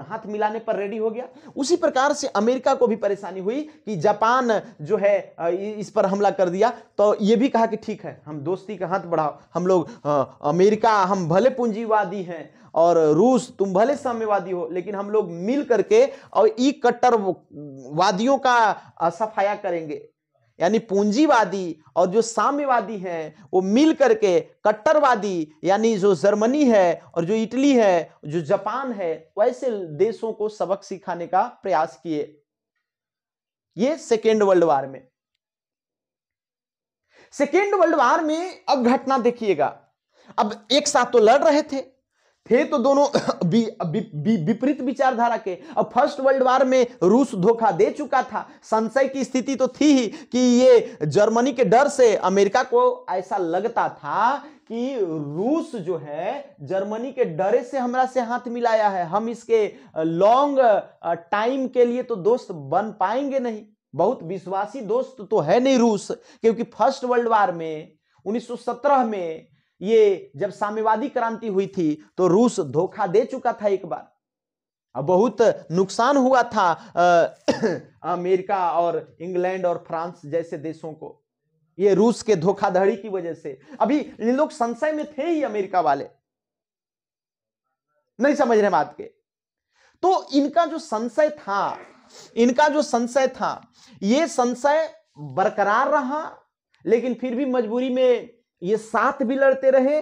हाथ मिलाने पर रेडी हो गया। उसी प्रकार से अमेरिका को भी परेशानी हुई कि जापान जो है इस पर हमला कर दिया, तो ये भी कहा कि ठीक है, हम दोस्ती का हाथ बढ़ाओ। हम लोग अमेरिका, हम भले पूंजीवादी हैं और रूस तुम भले साम्यवादी हो, लेकिन हम लोग मिल करके और ई कट्टरवादियों का सफाया करेंगे। यानी पूंजीवादी और जो साम्यवादी हैं वो मिल करके कट्टरवादी, यानी जो जर्मनी है और जो इटली है, जो जापान है, वैसे देशों को सबक सिखाने का प्रयास किए। ये सेकेंड वर्ल्ड वार में। सेकेंड वर्ल्ड वार में अब घटना देखिएगा, अब एक साथ तो लड़ रहे थे तो दोनों विपरीत विचारधारा के। अब फर्स्ट वर्ल्ड वार में रूस धोखा दे चुका था, संशय की स्थिति तो थी ही कि ये जर्मनी के डर से अमेरिका को ऐसा लगता था कि रूस जो है जर्मनी के डरे से हमरा से हाथ मिलाया है, हम इसके लॉन्ग टाइम के लिए तो दोस्त बन पाएंगे नहीं, बहुत विश्वासी दोस्त तो है नहीं रूस। क्योंकि फर्स्ट वर्ल्ड वार में 1917 में ये जब साम्यवादी क्रांति हुई थी तो रूस धोखा दे चुका था एक बार, अब बहुत नुकसान हुआ था अमेरिका और इंग्लैंड और फ्रांस जैसे देशों को, ये रूस के धोखाधड़ी की वजह से। अभी इन लोग संशय में थे ही, अमेरिका वाले नहीं समझ रहे बात के। तो इनका जो संशय था, ये संशय बरकरार रहा, लेकिन फिर भी मजबूरी में ये साथ भी लड़ते रहे।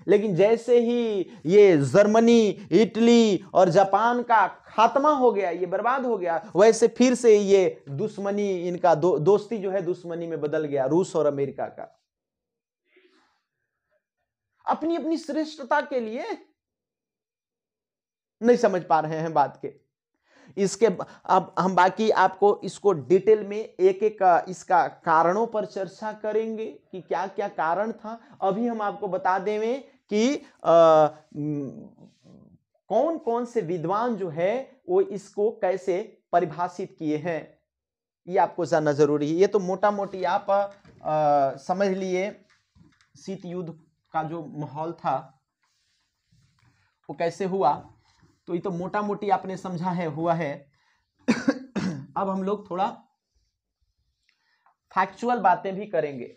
लेकिन जैसे ही ये जर्मनी, इटली और जापान का खात्मा हो गया, ये बर्बाद हो गया, वैसे फिर से ये दुश्मनी, इनका दोस्ती जो है दुश्मनी में बदल गया, रूस और अमेरिका का। अपनी अपनी श्रेष्ठता के लिए नहीं समझ पा रहे हैं बात के। इसके अब हम बाकी आपको इसको डिटेल में एक एक इसका कारणों पर चर्चा करेंगे कि क्या क्या कारण था। अभी हम आपको बता दें कि कौन कौन से विद्वान जो है वो इसको कैसे परिभाषित किए हैं, ये आपको जानना जरूरी है। ये तो मोटा मोटी आप समझ लिए शीत युद्ध का जो माहौल था वो कैसे हुआ, तो ये तो मोटा मोटी आपने समझा है, हुआ है। अब हम लोग थोड़ा फैक्चुअल बातें भी करेंगे।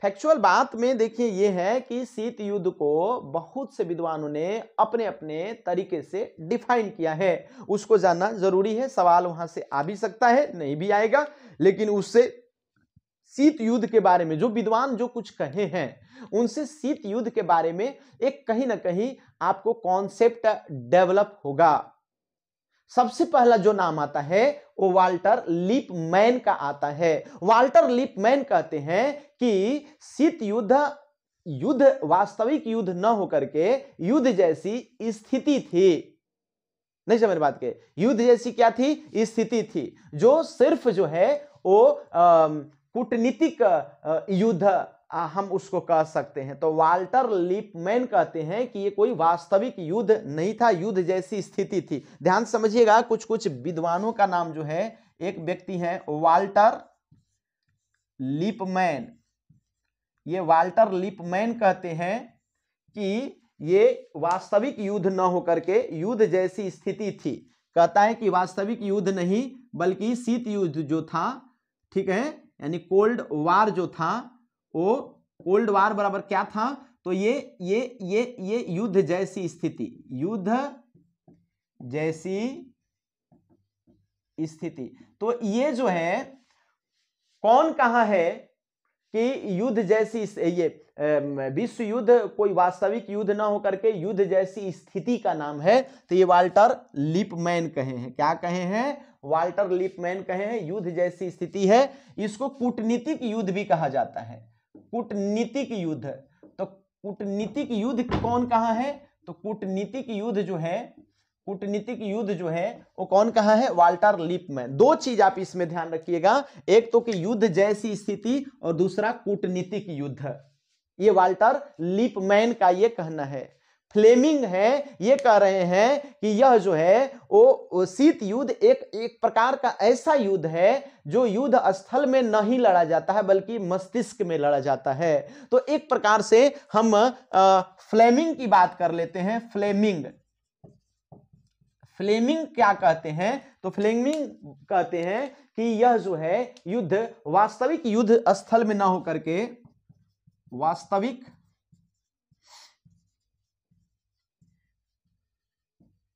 फैक्चुअल बात में देखिए ये है कि शीत युद्ध को बहुत से विद्वानों ने अपने अपने तरीके से डिफाइन किया है, उसको जानना जरूरी है। सवाल वहां से आ भी सकता है, नहीं भी आएगा, लेकिन उससे शीत युद्ध के बारे में जो विद्वान जो कुछ कहे हैं उनसे शीत युद्ध के बारे में एक कहीं ना कहीं आपको कॉन्सेप्ट डेवलप होगा। सबसे पहला जो नाम आता है वो वाल्टर लिपमैन का आता है। वाल्टर लिपमैन कहते हैं कि शीत युद्ध वास्तविक युद्ध न होकर के युद्ध जैसी स्थिति थी। नहीं समझ बात के, युद्ध जैसी क्या थी? स्थिति थी, जो सिर्फ जो है वो कूटनीतिक युद्ध हम उसको कह सकते हैं। तो वाल्टर लिपमैन कहते हैं कि ये कोई वास्तविक युद्ध नहीं था, युद्ध जैसी स्थिति थी। ध्यान समझिएगा, कुछ कुछ विद्वानों का नाम जो है, एक व्यक्ति है वाल्टर लिपमैन। ये वाल्टर लिपमैन कहते हैं कि ये वास्तविक युद्ध न होकर के युद्ध जैसी स्थिति थी। कहता है कि वास्तविक युद्ध नहीं बल्कि शीत युद्ध जो था, ठीक है, यानी कोल्ड वार जो था, वो कोल्ड वार बराबर क्या था? तो ये युद्ध जैसी स्थिति, युद्ध जैसी स्थिति। तो ये जो है कौन कहां है? कि युद्ध जैसी ये विश्व युद्ध कोई वास्तविक युद्ध ना होकर के युद्ध जैसी स्थिति का नाम है, तो ये वाल्टर लिपमैन कहे हैं। क्या कहे हैं? वाल्टर लिपमैन कहे हैं युद्ध जैसी स्थिति है। इसको कूटनीतिक युद्ध भी कहा जाता है, कूटनीतिक युद्ध। तो कूटनीतिक युद्ध कौन कहा है? तो कूटनीतिक युद्ध जो है, कूटनीतिक युद्ध जो है वो कौन कहा है? Walter Lipman. दो चीज आप इसमें ध्यान रखिएगा, एक तो कि युद्ध जैसी स्थिति और दूसरा कूटनीतिक युद्ध। ये वाल्टर लिपमैन का ये कहना है। फ्लेमिंग है ये कह रहे हैं कि यह जो है वो शीत युद्ध एक प्रकार का ऐसा युद्ध है जो युद्ध स्थल में नहीं लड़ा जाता है बल्कि मस्तिष्क में लड़ा जाता है। तो एक प्रकार से हम फ्लेमिंग की बात कर लेते हैं। फ्लेमिंग, फ्लेमिंग क्या कहते हैं? तो फ्लेमिंग कहते हैं कि यह जो है युद्ध वास्तविक युद्ध स्थल में ना होकर के वास्तविक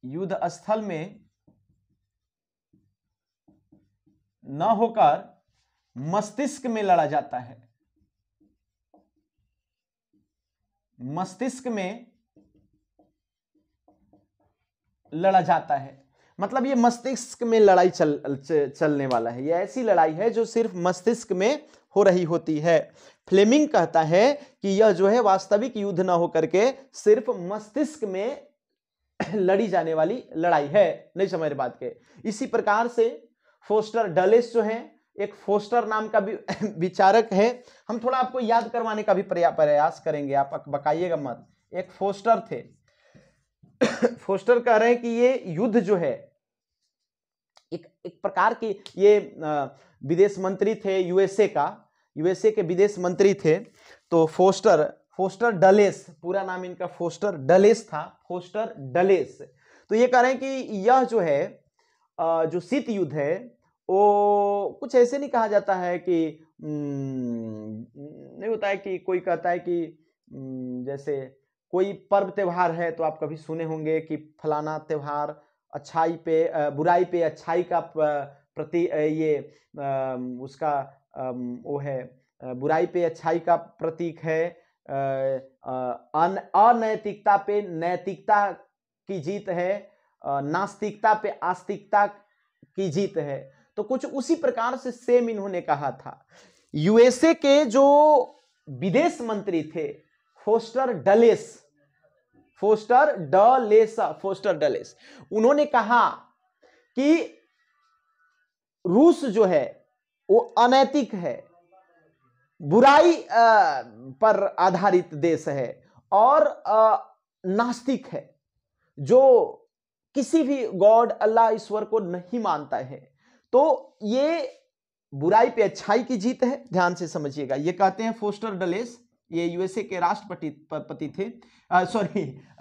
युद्ध स्थल में न होकर मस्तिष्क में लड़ा जाता है, मस्तिष्क में लड़ा जाता है। मतलब ये मस्तिष्क में लड़ाई चलने वाला है। ये ऐसी लड़ाई है जो सिर्फ मस्तिष्क में हो रही होती है। फ्लेमिंग कहता है कि यह जो है वास्तविक युद्ध ना होकर के सिर्फ मस्तिष्क में लड़ी जाने वाली लड़ाई है। नहीं समझ रहे बात के? इसी प्रकार से फोस्टर डलेस जो है, एक फोस्टर नाम का भी विचारक है। हम थोड़ा आपको याद करवाने का भी प्रयास करेंगे, आप बकाइएगा मत। एक फोस्टर थे। फोस्टर कह रहे हैं कि ये युद्ध जो है एक प्रकार की, ये विदेश मंत्री थे यूएसए का, यूएसए के विदेश मंत्री थे। तो फोस्टर डलेस, पूरा नाम इनका फोस्टर डलेस था, फोस्टर डलेस। तो ये कह रहे हैं कि यह जो है जो शीत युद्ध है वो कुछ ऐसे नहीं कहा जाता है कि नहीं होता है कि कोई कहता है कि जैसे कोई पर्व त्योहार है तो आप कभी सुने होंगे कि फलाना त्योहार अच्छाई पे बुराई पे अच्छाई का प्रति ये उसका वो है, बुराई पे अच्छाई का प्रतीक है, अनैतिकता पे नैतिकता की जीत है, नास्तिकता पे आस्तिकता की जीत है। तो कुछ उसी प्रकार से सेम इन्होंने कहा था। यूएसए के जो विदेश मंत्री थे फोस्टर डलेस, उन्होंने कहा कि रूस जो है वो अनैतिक है, बुराई पर आधारित देश है और नास्तिक है, जो किसी भी गॉड अल्लाह ईश्वर को नहीं मानता है। तो ये बुराई पे अच्छाई की जीत है। ध्यान से समझिएगा, ये कहते हैं फोस्टर डलेस। ये यूएसए के राष्ट्रपति थे,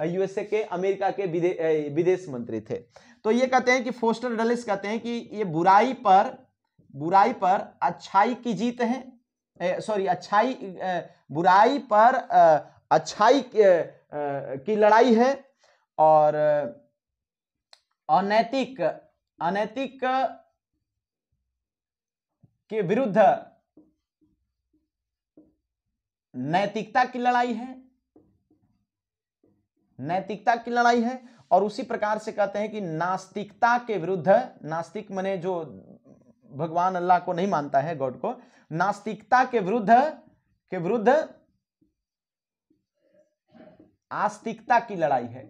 यूएसए के अमेरिका के विदेश मंत्री थे। तो ये कहते हैं कि फोस्टर डलेस कहते हैं कि ये बुराई पर अच्छाई की जीत है, बुराई पर अच्छाई की लड़ाई है और अनैतिक के विरुद्ध नैतिकता की लड़ाई है, और उसी प्रकार से कहते हैं कि नास्तिकता के विरुद्ध, नास्तिक माने जो भगवान अल्लाह को नहीं मानता है, गॉड को, नास्तिकता के विरुद्ध आस्तिकता की लड़ाई है।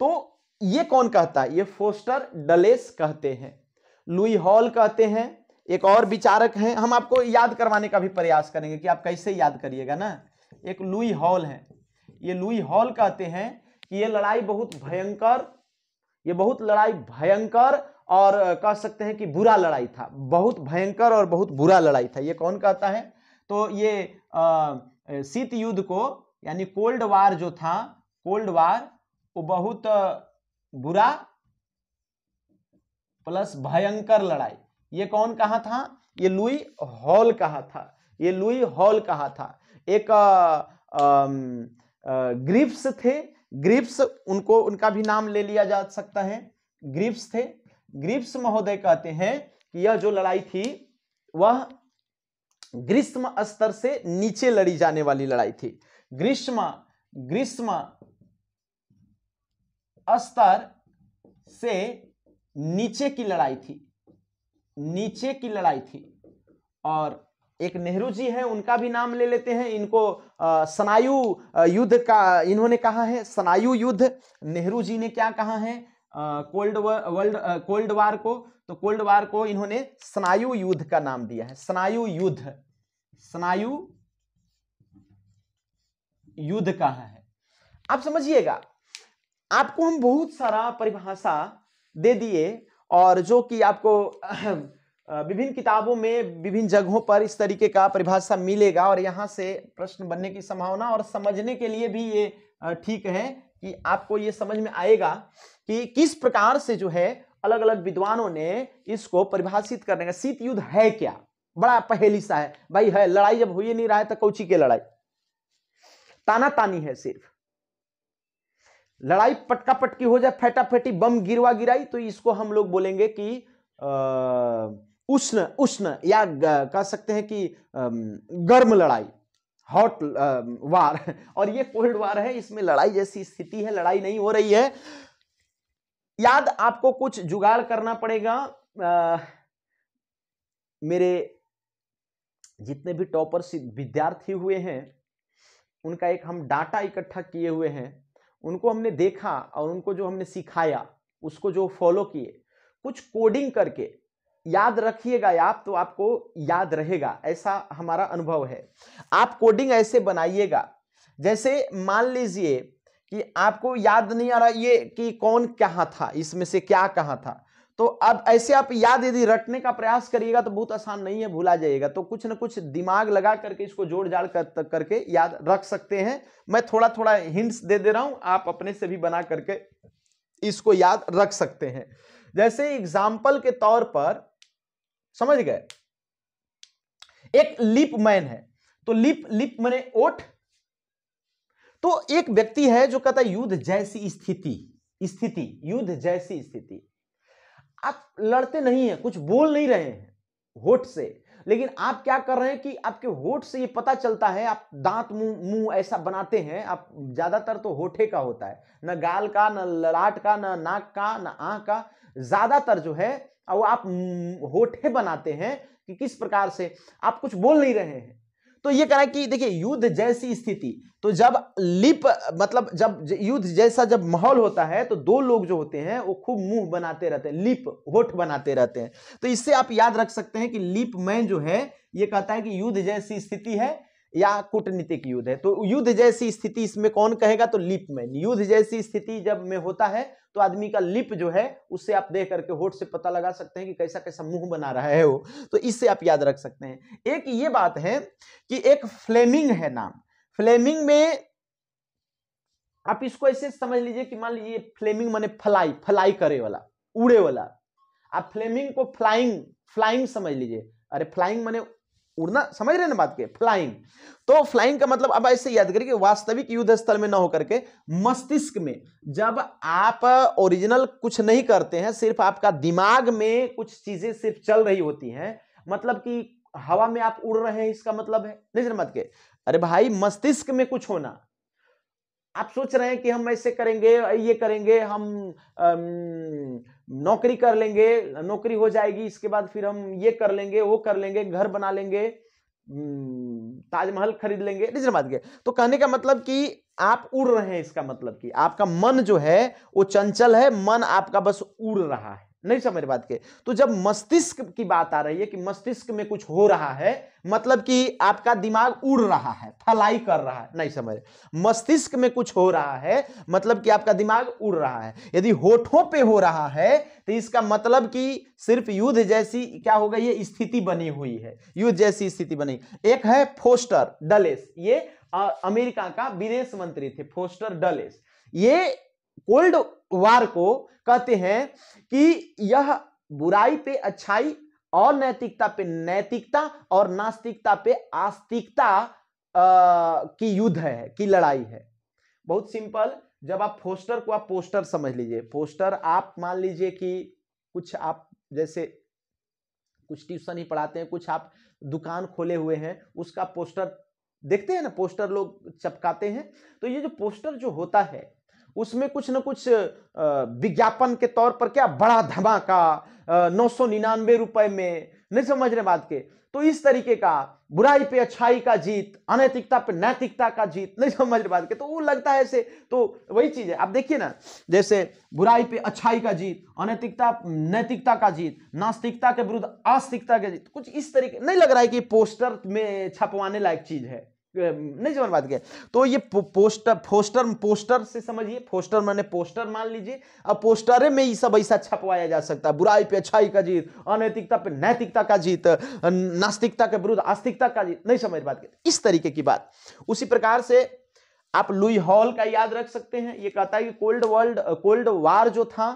तो ये कौन कहता है? ये फोस्टर डलेस कहते हैं। लुई हॉल कहते हैं, एक और विचारक हैं। हम आपको याद करवाने का भी प्रयास करेंगे कि आप कैसे याद करिएगा ना। एक लुई हॉल है, ये लुई हॉल कहते हैं कि ये लड़ाई बहुत भयंकर और कह सकते हैं कि बुरा लड़ाई था, बहुत भयंकर और बहुत बुरा लड़ाई था। ये कौन कहता है? तो ये शीत युद्ध को, यानी कोल्ड वार जो था, कोल्ड वार वो बहुत बुरा प्लस भयंकर लड़ाई, ये कौन कहा था? ये लुई हॉल कहा था। एक ग्रिप्स थे, ग्रिप्स, उनका भी नाम ले लिया जा सकता है, ग्रिप्स थे। ग्रिप्स महोदय कहते हैं कि यह जो लड़ाई थी वह ग्रीष्म स्तर से नीचे लड़ी जाने वाली लड़ाई थी। ग्रीष्म स्तर से नीचे की लड़ाई थी, नीचे की लड़ाई थी। और एक नेहरू जी हैं, उनका भी नाम ले लेते हैं। इनको सनायु युद्ध का इन्होंने कहा है, सनायु युद्ध। नेहरू जी ने क्या कहा है कोल्ड वार को, तो कोल्ड वार को इन्होंने सनायु युद्ध का नाम दिया है, सनायु युद्ध, सनायु युद्ध कहा है। आप समझिएगा, आपको हम बहुत सारा परिभाषा दे दिए, और जो कि आपको विभिन्न किताबों में विभिन्न जगहों पर इस तरीके का परिभाषा मिलेगा, और यहां से प्रश्न बनने की संभावना, और समझने के लिए भी ये ठीक है कि आपको ये समझ में आएगा कि किस प्रकार से जो है अलग अलग विद्वानों ने इसको परिभाषित करने का। शीत युद्ध है क्या, बड़ा पहेली सा है भाई, है लड़ाई जब हो ही नहीं रहा है तो कौची के लड़ाई, ताना तानी है सिर्फ। लड़ाई पटका पटकी हो जाए, फटा फटी, बम गिरवा गिराई, तो इसको हम लोग बोलेंगे कि उष्ण उष्ण, या कह सकते हैं कि गर्म लड़ाई, हॉट वार। और ये कोल्ड वार है, इसमें लड़ाई जैसी स्थिति है, लड़ाई नहीं हो रही है। याद आपको कुछ जुगाड़ करना पड़ेगा। मेरे जितने भी टॉपर्स विद्यार्थी हुए हैं, उनका एक हम डाटा इकट्ठा किए हुए हैं, उनको हमने देखा और उनको जो हमने सिखाया उसको जो फॉलो किए, कुछ कोडिंग करके याद रखिएगा आप, तो आपको याद रहेगा, ऐसा हमारा अनुभव है। आप कोडिंग ऐसे बनाइएगा, जैसे मान लीजिए कि आपको याद नहीं आ रहा ये कि कौन कहाँ था, इसमें से क्या कहाँ था, तो अब ऐसे आप याद यदि रटने का प्रयास करिएगा तो बहुत आसान नहीं है, भूला जाएगा। तो कुछ ना कुछ दिमाग लगा करके इसको जोड़ जाड़ करके याद रख सकते हैं। मैं थोड़ा थोड़ा हिंट्स दे दे रहा हूं, आप अपने से भी बना करके इसको याद रख सकते हैं। जैसे एग्जाम्पल के तौर पर समझ गए, एक लिप मैन है, तो लिप माने ओठ। तो एक व्यक्ति है जो कहता है युद्ध जैसी स्थिति, युद्ध जैसी स्थिति। आप लड़ते नहीं हैं, कुछ बोल नहीं रहे हैं होठ से, लेकिन आप क्या कर रहे हैं कि आपके होठ से ये पता चलता है, आप दांत मुंह ऐसा बनाते हैं, आप ज्यादातर तो होठे का होता है, न गाल का, न ललाट का, न नाक का, न आंख का, ज्यादातर जो है वो आप होठे बनाते हैं कि किस प्रकार से आप कुछ बोल नहीं रहे हैं। तो ये कह रहा है कि देखिए युद्ध जैसी स्थिति, तो जब लिप मतलब जब युद्ध जैसा जब माहौल होता है तो दो लोग जो होते हैं वो खूब मुंह बनाते रहते हैं, लिप होठ बनाते रहते हैं। तो इससे आप याद रख सकते हैं कि लिप मैन जो है ये कहता है कि युद्ध जैसी स्थिति है या कूटनीतिक युद्ध है। तो युद्ध जैसी स्थिति इसमें कौन कहेगा, तो लिप मैन। युद्ध जैसी स्थिति जब में होता है तो आदमी का लिप जो है उससे आप देख करके होठ से पता लगा सकते हैं कि कैसा कैसा मुंह बना रहा है वो, तो इससे आप याद रख सकते हैं। एक ये बात है कि एक फ्लेमिंग है नाम, फ्लेमिंग में आप इसको ऐसे समझ लीजिए कि मान लीजिए फ्लेमिंग माने फ्लाई करे वाला, उड़े वाला। आप फ्लेमिंग को फ्लाइंग समझ लीजिए, अरे फ्लाइंग माने उड़ना, समझ रहे हैं ना बात के, फ्लाइंग। तो फ्लाइंग का मतलब अब ऐसे याद करिए कि वास्तविक युद्ध स्थल में ना होकर के मस्तिष्क में, जब आप ओरिजिनल कुछ नहीं करते हैं, सिर्फ आपका दिमाग में कुछ चीजें सिर्फ चल रही होती हैं, मतलब कि हवा में आप उड़ रहे हैं, इसका मतलब है नहीं मत के, अरे भाई मस्तिष्क में कुछ होना। आप सोच रहे हैं कि हम ऐसे करेंगे, ये करेंगे, हम नौकरी कर लेंगे, नौकरी हो जाएगी, इसके बाद फिर हम ये कर लेंगे, वो कर लेंगे, घर बना लेंगे, ताजमहल खरीद लेंगे, नहीं बात के। तो कहने का मतलब कि आप उड़ रहे हैं, इसका मतलब कि आपका मन जो है वो चंचल है, मन आपका बस उड़ रहा है, नहीं समझ बात के। तो जब मस्तिष्क की बात आ रही है कि मस्तिष्क में कुछ हो रहा है, मतलब कि आपका दिमाग उड़ रहा है, फ्लाई कर रहा है, नहीं समझ, मस्तिष्क में कुछ हो रहा है मतलब कि आपका दिमाग उड़ रहा है। यदि होठों पे हो रहा है तो इसका मतलब कि सिर्फ युद्ध जैसी क्या हो गई है, स्थिति बनी हुई है, युद्ध जैसी स्थिति बनी। एक है फोस्टर डलेस, ये अमेरिका का विदेश मंत्री थे, फोस्टर डलेस। ये कोल्ड वार को कहते हैं कि यह बुराई पे अच्छाई और नैतिकता पे नैतिकता और नास्तिकता पे आस्तिकता की युद्ध है, की लड़ाई है। बहुत सिंपल, जब आप फोस्टर को आप पोस्टर समझ लीजिए, पोस्टर आप मान लीजिए कि कुछ आप जैसे कुछ ट्यूशन ही पढ़ाते हैं, कुछ आप दुकान खोले हुए हैं उसका पोस्टर देखते हैं ना, पोस्टर लोग चिपकाते हैं। तो ये जो पोस्टर जो होता है उसमें कुछ ना कुछ विज्ञापन के तौर पर क्या बड़ा धमाका 999 रुपए में, नहीं समझ रहे बात के। तो इस तरीके का बुराई पे अच्छाई का जीत, अनैतिकता पे नैतिकता का जीत, नहीं समझ रहे बात के। तो वो लगता है ऐसे, तो वही चीज है। आप देखिए ना, जैसे बुराई पे अच्छाई का जीत, अनैतिकता नैतिकता का जीत, नास्तिकता के विरुद्ध आस्तिकता का जीत, कुछ इस तरीके नहीं लग रहा है कि पोस्टर में छपवाने लायक चीज है, नहीं समझ बात क्या। तो ये पोस्टर से समझिए, पोस्टर माने पोस्टर मान लीजिए, अब पोस्टरे में ये सब ऐसा छपवाया जा सकता है, बुराई पे अच्छाई का जीत, अनैतिकता पे नैतिकता का जीत, नास्तिकता के विरुद्ध आस्तिकता का जीत, नहीं समझ बात क्या, इस तरीके की बात। उसी प्रकार से आप लुई हॉल का याद रख सकते हैं। ये कहता है कि कोल्ड वार जो था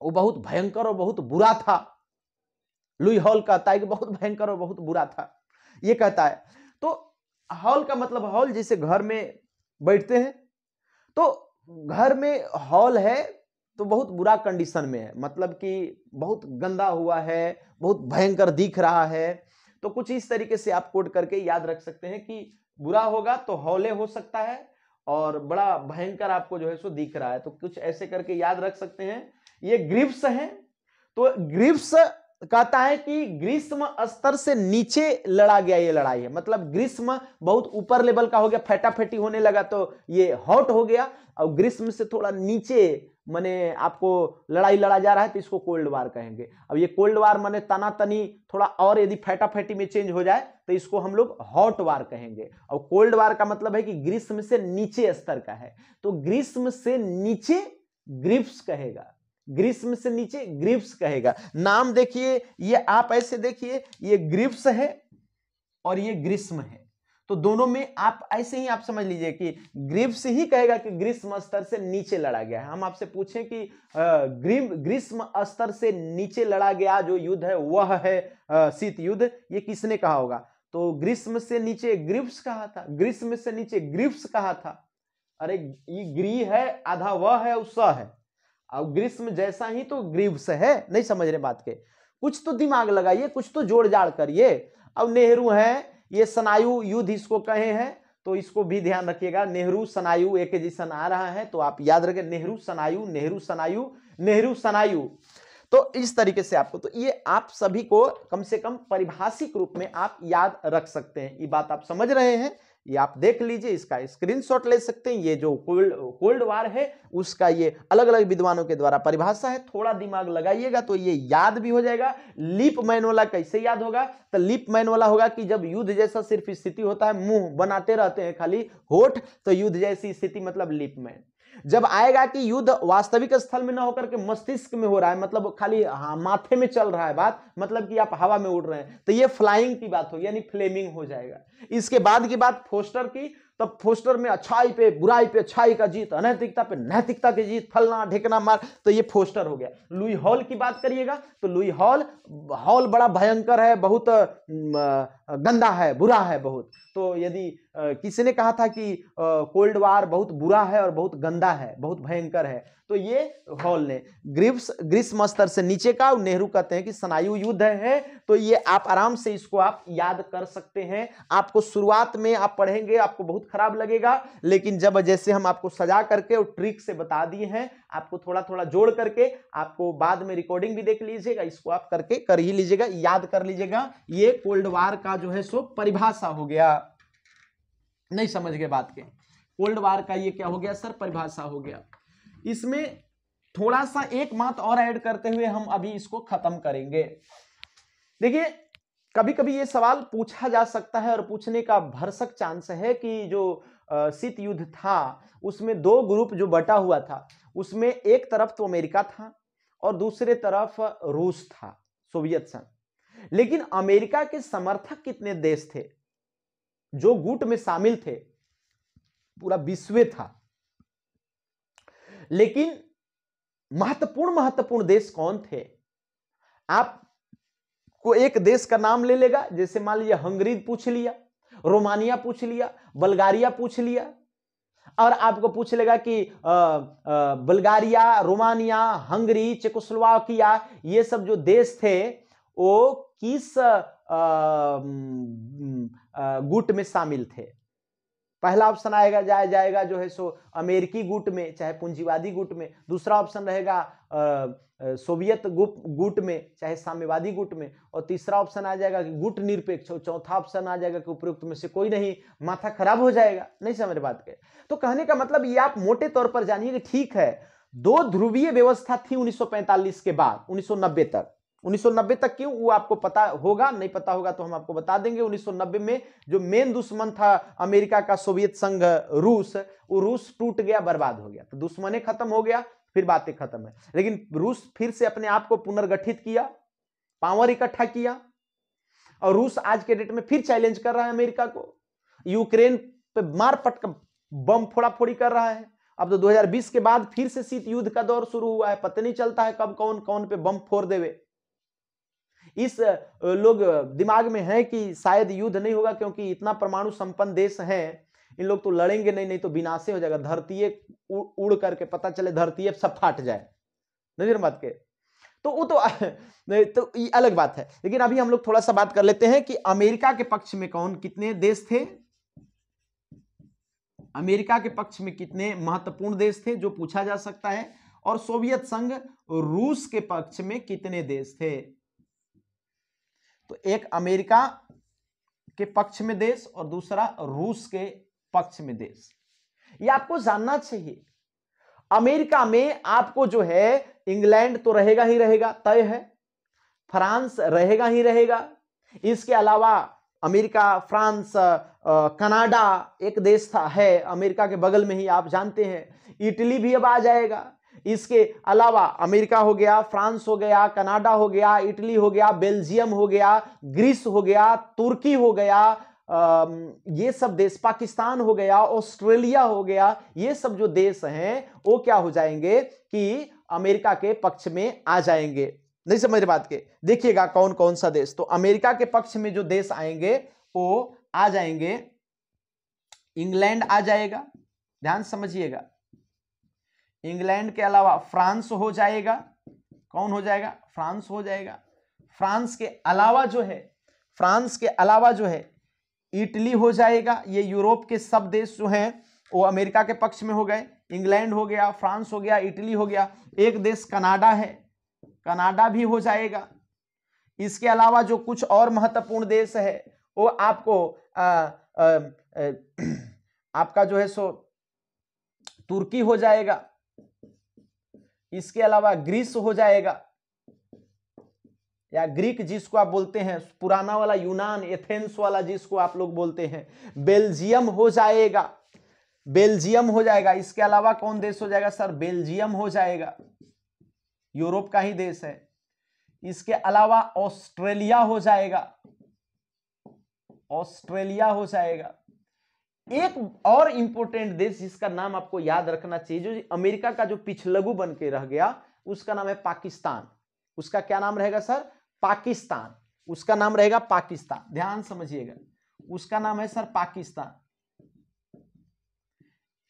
वो बहुत भयंकर और बहुत बुरा था। लुई हॉल कहता है कि बहुत भयंकर और बहुत बुरा था, ये कहता है। तो हॉल का मतलब, हॉल जैसे घर में बैठते हैं, तो घर में हॉल है तो बहुत बुरा कंडीशन में है, मतलब कि बहुत गंदा हुआ है, बहुत भयंकर दिख रहा है। तो कुछ इस तरीके से आप कोड करके याद रख सकते हैं कि बुरा होगा तो हॉले हो सकता है, और बड़ा भयंकर आपको जो है सो दिख रहा है, तो कुछ ऐसे करके याद रख सकते हैं। ये ग्रिप्स है, तो ग्रिप्स कहता है कि ग्रीष्म स्तर से नीचे लड़ा गया ये लड़ाई है, मतलब ग्रीष्म बहुत ऊपर लेवल का हो गया, फेटाफेटी होने लगा तो ये हॉट हो गया, और ग्रीष्म से थोड़ा नीचे माने आपको लड़ाई लड़ा जा रहा है तो इसको कोल्ड वार कहेंगे। अब ये कोल्ड वार माने तनातनी थोड़ा और यदि फेटाफेटी में चेंज हो जाए तो इसको हम लोग हॉट वार कहेंगे। और कोल्ड वार का मतलब है कि ग्रीष्म से नीचे स्तर का है, तो ग्रीष्म से नीचे ग्रिप्स कहेगा, ग्रीष्म से नीचे ग्रिप्स कहेगा। नाम देखिए, ये आप ऐसे देखिए, ये ग्रिप्स है और ये ग्रीष्म है, तो दोनों में आप ऐसे ही आप समझ लीजिए कि ग्रिप्स ही कहेगा कि ग्रीष्म स्तर से नीचे लड़ा गया है। हम आपसे पूछें कि ग्रीष्म स्तर से नीचे लड़ा गया जो युद्ध है वह है शीत युद्ध, ये किसने कहा होगा? तो ग्रीष्म से नीचे ग्रिप्स कहा था, ग्रीष्म से नीचे ग्रिप्स कहा था। अरे ये ग्री है, आधा वह है, उस है, अब ग्रीष्म जैसा ही तो ग्रीव्स है, नहीं समझ रहे बात के। कुछ तो दिमाग लगाइए, कुछ तो जोड़ जाड़ करिए। अब नेहरू है, ये सनायु युद्ध इसको कहे हैं, तो इसको भी ध्यान रखिएगा। नेहरू सनायु एक जैसन आ रहा है, तो आप याद रखें नेहरू सनायु, नेहरू सनायु, नेहरू सनायु। तो इस तरीके से आपको, तो ये आप सभी को कम से कम परिभाषिक रूप में आप याद रख सकते हैं। ये बात आप समझ रहे हैं, ये आप देख लीजिए, इसका स्क्रीनशॉट ले सकते हैं। ये जो कोल्ड वार है उसका ये अलग अलग विद्वानों के द्वारा परिभाषा है, थोड़ा दिमाग लगाइएगा तो ये याद भी हो जाएगा। लीप मैन वाला कैसे याद होगा? तो लीप मैन वाला होगा कि जब युद्ध जैसा सिर्फ स्थिति होता है, मुंह बनाते रहते हैं खाली होठ, तो युद्ध जैसी स्थिति मतलब लीप मैन। जब आएगा कि युद्ध वास्तविक स्थल में ना होकर के मस्तिष्क में हो रहा है, मतलब खाली माथे में चल रहा है बात, मतलब कि आप हवा में उड़ रहे हैं, तो ये फ्लाइंग की बात होगी, यानी फ्लेमिंग हो जाएगा। इसके बाद की बात फोस्टर की, तब फोस्टर में अच्छाई पे बुराई पे अच्छाई का जीत, अनैतिकता पे नैतिकता की जीत, फलना ढेकना मार, तो ये फोस्टर हो गया। लुई हॉल की बात करिएगा तो लुई हॉल बड़ा भयंकर है, बहुत गंदा है, बुरा है बहुत। तो यदि किसी ने कहा था कि कोल्ड वार बहुत बुरा है और बहुत गंदा है, बहुत भयंकर है, तो ये हॉल ने ग्रीष्म स्तर से नीचे का, नेहरू कहते हैं कि सनायु युद्ध है। तो ये आप आराम से इसको आप याद कर सकते हैं। आपको शुरुआत में आप पढ़ेंगे आपको बहुत खराब लगेगा, लेकिन जब जैसे हम आपको सजा करके और ट्रिक से बता दिए हैं, आपको थोड़ा थोड़ा जोड़ करके, आपको बाद में रिकॉर्डिंग भी देख लीजिएगा, इसको आप करके कर ही लीजिएगा, याद कर लीजिएगा। ये कोल्ड वार का जो है सो परिभाषा हो गया, नहीं समझ गए बात के। कोल्ड वार का ये क्या हो गया सर? परिभाषा हो गया। इसमें थोड़ा सा एक बात और ऐड करते हुए हम अभी इसको खत्म करेंगे। देखिए, कभी कभी ये सवाल पूछा जा सकता है और पूछने का भरसक चांस है कि जो शीत युद्ध था उसमें दो ग्रुप जो बटा हुआ था, उसमें एक तरफ तो अमेरिका था और दूसरे तरफ रूस था, सोवियत संघ। लेकिन अमेरिका के समर्थक कितने देश थे जो गुट में शामिल थे? पूरा विश्व था। लेकिन महत्वपूर्ण देश कौन थे? आपको एक देश का नाम ले लेगा, जैसे मान लीजिए हंगरी पूछ लिया, रोमानिया पूछ लिया, बुल्गारिया पूछ लिया, और आपको पूछ लेगा कि बुल्गारिया, रोमानिया, हंगरी, चेकोस्लोवाकिया, ये सब जो देश थे वो किस गुट में शामिल थे। पहला ऑप्शन आएगा जाएगा जो है सो अमेरिकी गुट में, चाहे पूंजीवादी गुट में। दूसरा ऑप्शन रहेगा सोवियत गुट में, चाहे साम्यवादी गुट में। और तीसरा ऑप्शन आ जाएगा कि गुट निरपेक्ष। चौथा ऑप्शन आ जाएगा कि उपयुक्त में से कोई नहीं। माथा खराब हो जाएगा, नहीं समझ बात के। तो कहने का मतलब ये आप मोटे तौर पर जानिए कि ठीक है, दो ध्रुवीय व्यवस्था थी 1945 के बाद 1990 तक। 1990 तक क्यों, वो आपको पता होगा, नहीं पता होगा तो हम आपको बता देंगे। 1990 में जो मेन दुश्मन था अमेरिका का, सोवियत संघ, रूस, वो रूस टूट गया, बर्बाद हो गया। तो दुश्मने खत्म हो गया, फिर बातें खत्म है। लेकिन रूस फिर से अपने आप को पुनर्गठित किया, पावर इकट्ठा किया, और रूस आज के डेट में फिर चैलेंज कर रहा है अमेरिका को। यूक्रेन पे मार पटक बम फोड़ा फोड़ी कर रहा है। अब तो 2020 के बाद फिर से शीत युद्ध का दौर शुरू हुआ है। पता नहीं चलता है कब कौन कौन पे बम फोड़ देवे। इस लोग दिमाग में है कि शायद युद्ध नहीं होगा, क्योंकि इतना परमाणु संपन्न देश है, इन लोग तो लड़ेंगे नहीं तो विनाश हो जाएगा। धरती उड़ करके पता चले धरती सब फाट जाए, नहीं बात के। तो वो तो ये अलग बात है। लेकिन अभी हम लोग थोड़ा सा बात कर लेते हैं कि अमेरिका के पक्ष में कौन कितने देश थे। अमेरिका के पक्ष में कितने महत्वपूर्ण देश थे जो पूछा जा सकता है, और सोवियत संघ रूस के पक्ष में कितने देश थे। तो एक अमेरिका के पक्ष में देश और दूसरा रूस के पक्ष में देश। ये आपको जानना चाहिए। अमेरिका में आपको जो है इंग्लैंड तो रहेगा ही रहेगा, तय है। फ्रांस रहेगा ही रहेगा। इसके अलावा अमेरिका, फ्रांस, कनाडा एक देश था है अमेरिका के बगल में ही, आप जानते हैं। इटली भी अब आ जाएगा। इसके अलावा अमेरिका हो गया, फ्रांस हो गया, कनाडा हो गया, इटली हो गया, बेल्जियम हो गया, ग्रीस हो गया, तुर्की हो गया, ये सब देश, पाकिस्तान हो गया, ऑस्ट्रेलिया हो गया। ये सब जो देश हैं वो क्या हो जाएंगे कि अमेरिका के पक्ष में आ जाएंगे। नहीं समझ रहे बात के। देखिएगा कौन कौन सा देश। तो अमेरिका के पक्ष में जो देश आएंगे वो आ जाएंगे, इंग्लैंड आ जाएगा, ध्यान समझिएगा। इंग्लैंड के अलावा फ्रांस हो जाएगा। कौन हो जाएगा? फ्रांस हो जाएगा। फ्रांस के अलावा जो है इटली हो जाएगा। ये यूरोप के सब देश जो हैं वो अमेरिका के पक्ष में हो गए। इंग्लैंड हो गया, फ्रांस हो गया, इटली हो गया। एक देश कनाडा है, कनाडा भी हो जाएगा। इसके अलावा जो कुछ और महत्वपूर्ण देश है वो आपको आपका जो है सो तुर्की हो जाएगा। इसके अलावा ग्रीस हो जाएगा, या ग्रीक जिसको आप बोलते हैं, पुराना वाला यूनान, एथेंस वाला जिसको आप लोग बोलते हैं। बेल्जियम हो जाएगा, बेल्जियम हो जाएगा। इसके अलावा कौन देश हो जाएगा सर? बेल्जियम हो जाएगा, यूरोप का ही देश है। इसके अलावा ऑस्ट्रेलिया हो जाएगा, ऑस्ट्रेलिया हो जाएगा। एक और इंपॉर्टेंट देश जिसका नाम आपको याद रखना चाहिए, जो अमेरिका का जो पिछलगू बन के रह गया, उसका नाम है पाकिस्तान। उसका क्या नाम रहेगा सर? पाकिस्तान। उसका नाम रहेगा पाकिस्तान, ध्यान समझिएगा। उसका नाम है सर पाकिस्तान।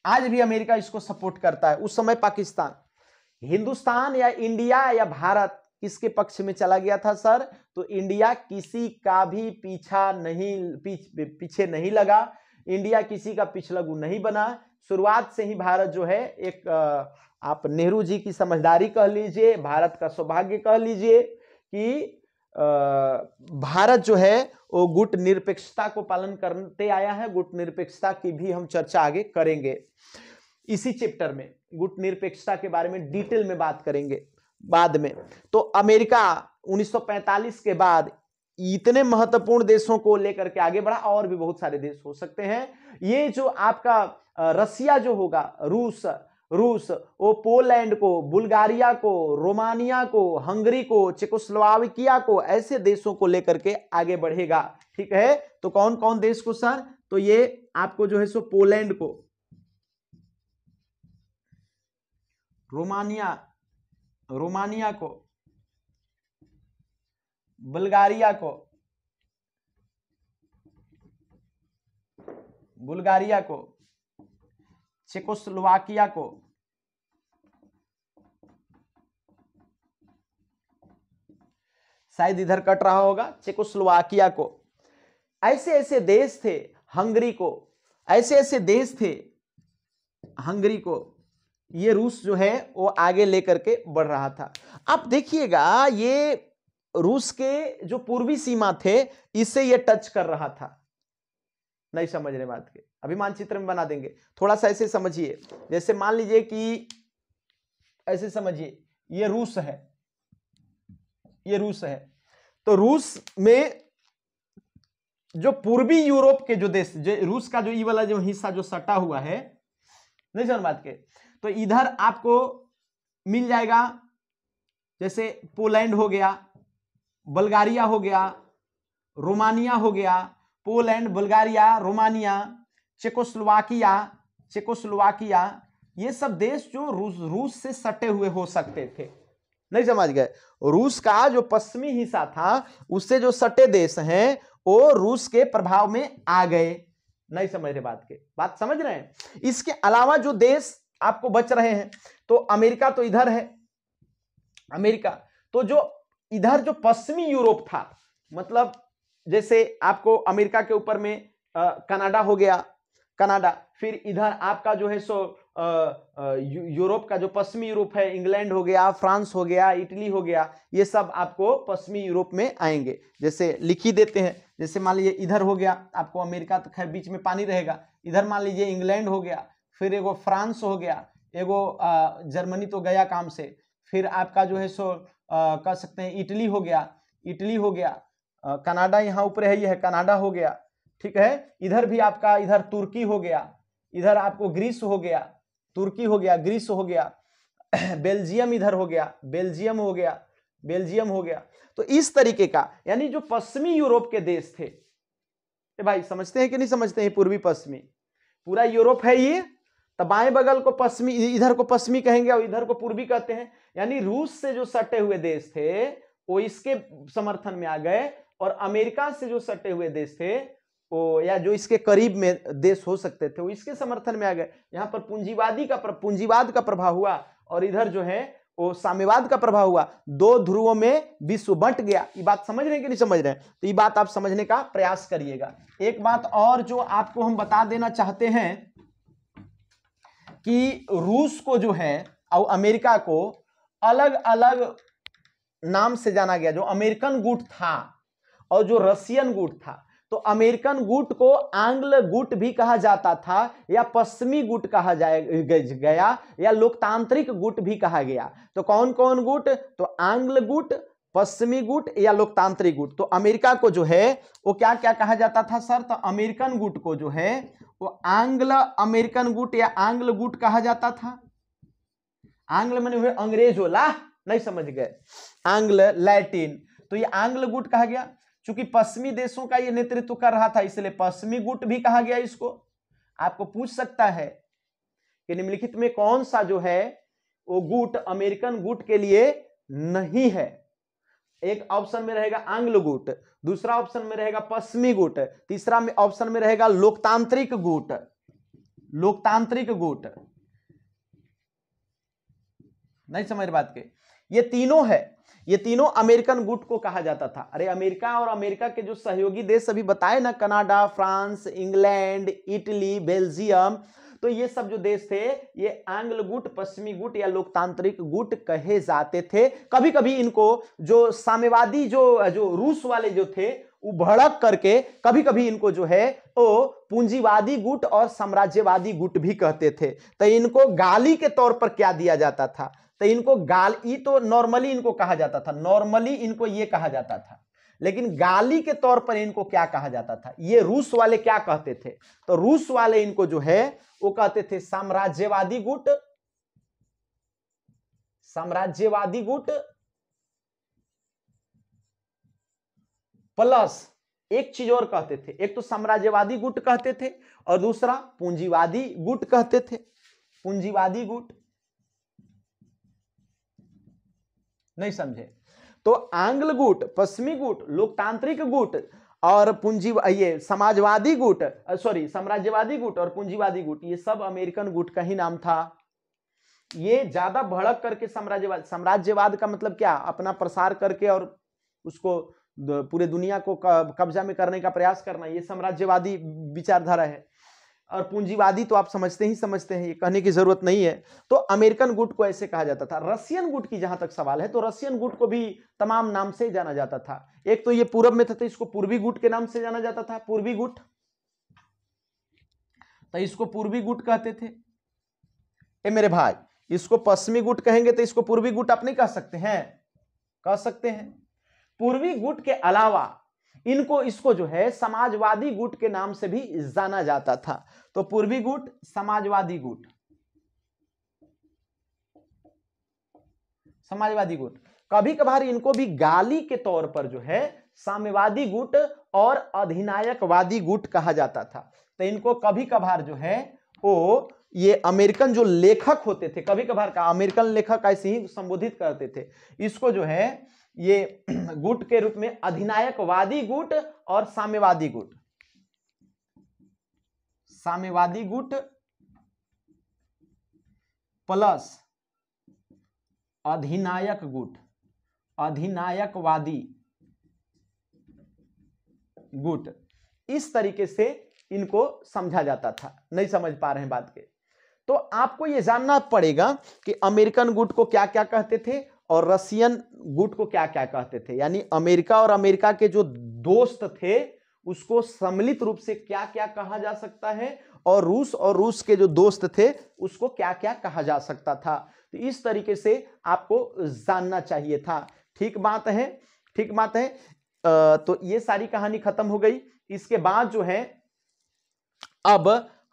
आज भी अमेरिका इसको सपोर्ट करता है, उस समय पाकिस्तान। हिंदुस्तान या इंडिया या भारत किसके पक्ष में चला गया था सर? तो इंडिया किसी का भी पीछे नहीं लगा। इंडिया किसी का पिछलगू नहीं बना। शुरुआत से ही भारत जो है एक आप नेहरू जी की समझदारी कह लीजिए, भारत का सौभाग्य कह लीजिए कि भारत जो है वो गुट निरपेक्षता को पालन करते आया है। गुट निरपेक्षता की भी हम चर्चा आगे करेंगे इसी चैप्टर में। गुट निरपेक्षता के बारे में डिटेल में बात करेंगे बाद में। तो अमेरिका 1945 के बाद इतने महत्वपूर्ण देशों को लेकर के आगे बढ़ा, और भी बहुत सारे देश हो सकते हैं। ये जो आपका रसिया जो होगा, रूस वो पोलैंड को, बुल्गारिया को, रोमानिया को, हंगरी को, चेकोस्लोवाकिया को, ऐसे देशों को लेकर के आगे बढ़ेगा। ठीक है, तो कौन कौन देश को सर? तो ये आपको जो है सो पोलैंड को, रोमानिया को, बुल्गारिया को, चेकोस्लोवाकिया को, शायद इधर कट रहा होगा, चेकोस्लोवाकिया को। ऐसे ऐसे देश थे, हंगरी को, ऐसे ऐसे देश थे, हंगरी को ये रूस जो है वो आगे लेकर के बढ़ रहा था। आप देखिएगा ये रूस के जो पूर्वी सीमा थे इससे ये टच कर रहा था। नहीं समझ रहे बात के, अभी मानचित्र में बना देंगे, थोड़ा सा ऐसे समझिए। जैसे मान लीजिए कि ऐसे समझिए ये रूस है, ये रूस है, तो रूस में जो पूर्वी यूरोप के जो देश, जो रूस का जो ये वाला जो हिस्सा जो सटा हुआ है, नहीं समझ बात के, तो इधर आपको मिल जाएगा जैसे पोलैंड हो गया, बल्गारिया हो गया, रोमानिया हो गया, Poland, Bulgaria, Romania, Czechoslovakia, Czechoslovakia, ये सब देश जो रूस से सटे हुए हो सकते थे। नहीं समझ गए? रूस का जो पश्चिमी हिस्सा था उससे जो सटे देश हैं वो रूस के प्रभाव में आ गए। नहीं समझ रहे बात के, बात समझ रहे हैं? इसके अलावा जो देश आपको बच रहे हैं, तो अमेरिका तो इधर है, अमेरिका, तो जो इधर जो पश्चिमी यूरोप था, मतलब जैसे आपको अमेरिका के ऊपर में कनाडा हो गया, कनाडा, फिर इधर आपका जो है सो यूरोप का जो पश्चिमी यूरोप है, इंग्लैंड हो गया, फ्रांस हो गया, इटली हो गया, ये सब आपको पश्चिमी यूरोप में आएंगे। जैसे लिख ही देते हैं, जैसे मान लीजिए इधर हो गया आपको अमेरिका, तो खैर बीच में पानी रहेगा, इधर मान लीजिए इंग्लैंड हो गया, फिर एगो फ्रांस हो गया, एगो जर्मनी तो गया काम से, फिर आपका जो है सो कह सकते हैं इटली हो गया, इटली हो गया, कनाडा यहाँ ऊपर है, ये है कनाडा हो गया, ठीक है। इधर भी आपका इधर तुर्की हो गया, इधर आपको ग्रीस हो गया, तुर्की हो गया, ग्रीस हो गया, बेल्जियम इधर हो गया, बेल्जियम हो गया, बेल्जियम हो गया। तो इस तरीके का, यानी जो पश्चिमी यूरोप के देश थे, भाई समझते हैं कि नहीं समझते हैं? पूर्वी पश्चिमी पूरा यूरोप है ये, तो बाएं बगल को पश्चिमी, इधर को पश्चिमी कहेंगे और इधर को पूर्वी कहते हैं। यानी रूस से जो सटे हुए देश थे वो इसके समर्थन में आ गए, और अमेरिका से जो सटे हुए देश थे वो, या जो इसके करीब में देश हो सकते थे, वो इसके समर्थन में आ गए। यहाँ पर पूंजीवाद का प्रभाव हुआ, और इधर जो है वो साम्यवाद का प्रभाव हुआ। दो ध्रुवों में विश्व बंट गया। ये बात समझ रहे हैं कि नहीं समझ रहे हैं? तो ये बात आप समझने का प्रयास करिएगा। एक बात और जो आपको हम बता देना चाहते हैं कि रूस को जो है और अमेरिका को अलग अलग नाम से जाना गया। जो अमेरिकन गुट था और जो रशियन गुट था, तो अमेरिकन गुट को आंग्ल गुट भी कहा जाता था, या पश्चिमी गुट कहा गया, या लोकतांत्रिक गुट भी कहा गया। तो कौन कौन गुट? तो आंग्ल गुट, पश्चिमी गुट या लोकतांत्रिक गुट। तो अमेरिका को जो है वो क्या क्या कहा जाता था सर? तो अमेरिकन गुट को जो है वो आंग्ल अमेरिकन गुट या आंग्ल गुट कहा जाता था। आंग्ल माने हुए अंग्रेज वाला, नहीं समझ गए? आंग्ल लैटिन, तो ये आंग्ल गुट कहा गया। चूंकि पश्चिमी देशों का ये नेतृत्व कर रहा था, इसलिए पश्चिमी गुट भी कहा गया इसको। आपको पूछ सकता है कि निम्नलिखित में कौन सा जो है वो गुट अमेरिकन गुट के लिए नहीं है? एक ऑप्शन में रहेगा आंग्ल गुट, दूसरा ऑप्शन में रहेगा पश्चिमी गुट, तीसरा ऑप्शन में रहेगा लोकतांत्रिक गुट। लोकतांत्रिक गुट, नहीं समझ बात के? ये तीनों है, ये तीनों अमेरिकन गुट को कहा जाता था। अरे अमेरिका और अमेरिका के जो सहयोगी देश अभी बताए ना, Canada, France, England, Italy, Belgium, तो ये सब जो देश थे ये आंग्ल गुट, पश्चिमी गुट या लोकतांत्रिक गुट कहे जाते थे। कभी कभी इनको जो साम्यवादी जो रूस वाले जो थे वो भड़क करके कभी कभी इनको जो है वो पूंजीवादी गुट और साम्राज्यवादी गुट भी कहते थे। तो इनको गाली के तौर पर क्या दिया जाता था? तो इनको गाली तो नॉर्मली इनको कहा जाता था, नॉर्मली इनको ये कहा जाता था, लेकिन गाली के तौर पर इनको क्या कहा जाता था? ये रूस वाले क्या कहते थे? तो रूस वाले इनको जो है वो कहते थे साम्राज्यवादी गुट, साम्राज्यवादी गुट प्लस एक चीज और कहते थे। एक तो साम्राज्यवादी गुट कहते थे और दूसरा पूंजीवादी गुट कहते थे। पूंजीवादी गुट, नहीं समझे? तो आंग्ल गुट, पश्चिमी गुट, लोकतांत्रिक गुट और ये समाजवादी गुट, सॉरी साम्राज्यवादी गुट और पूंजीवादी गुट, ये सब अमेरिकन गुट का ही नाम था। ये ज्यादा भड़क करके साम्राज्यवाद का मतलब क्या? अपना प्रसार करके और उसको पूरे दुनिया को कब्जा में करने का प्रयास करना, ये साम्राज्यवादी विचारधारा है। और पूंजीवादी तो आप समझते हैं, ये कहने की जरूरत नहीं है। तो अमेरिकन गुट को ऐसे कहा जाता था। रशियन गुट की जहां तक सवाल है तो रशियन गुट को भी तमाम नाम से जाना जाता था। एक तो ये पूरब में था तो इसको पूर्वी गुट के नाम से जाना जाता था, पूर्वी गुट, तो इसको पूर्वी गुट कहते थे। ए मेरे भाई, इसको पश्चिमी गुट कहेंगे तो इसको पूर्वी गुट आप नहीं कह सकते हैं, कह सकते हैं। पूर्वी गुट के अलावा इसको जो है समाजवादी गुट के नाम से भी जाना जाता था। तो पूर्वी गुट, समाजवादी गुट, समाजवादी गुट, कभी कभार इनको भी गाली के तौर पर जो है साम्यवादी गुट और अधिनायकवादी गुट कहा जाता था। तो इनको कभी कभार जो है वो ये अमेरिकन जो लेखक होते थे, कभी कभार का अमेरिकन लेखक ऐसे ही संबोधित करते थे, इसको जो है ये गुट के रूप में अधिनायकवादी गुट और साम्यवादी गुट, साम्यवादी गुट प्लस अधिनायक गुट, अधिनायकवादी गुट, इस तरीके से इनको समझा जाता था। नहीं समझ पा रहे हैं बात के, तो आपको यह जानना पड़ेगा कि अमेरिकन गुट को क्या क्या कहते थे और रशियन गुट को क्या क्या कहते थे। यानी अमेरिका और अमेरिका के जो दोस्त थे उसको सम्मिलित रूप से क्या क्या कहा जा सकता है, और रूस के जो दोस्त थे उसको क्या क्या कहा जा सकता था। तो इस तरीके से आपको जानना चाहिए था। ठीक बात है, ठीक बात है। तो ये सारी कहानी खत्म हो गई। इसके बाद जो है अब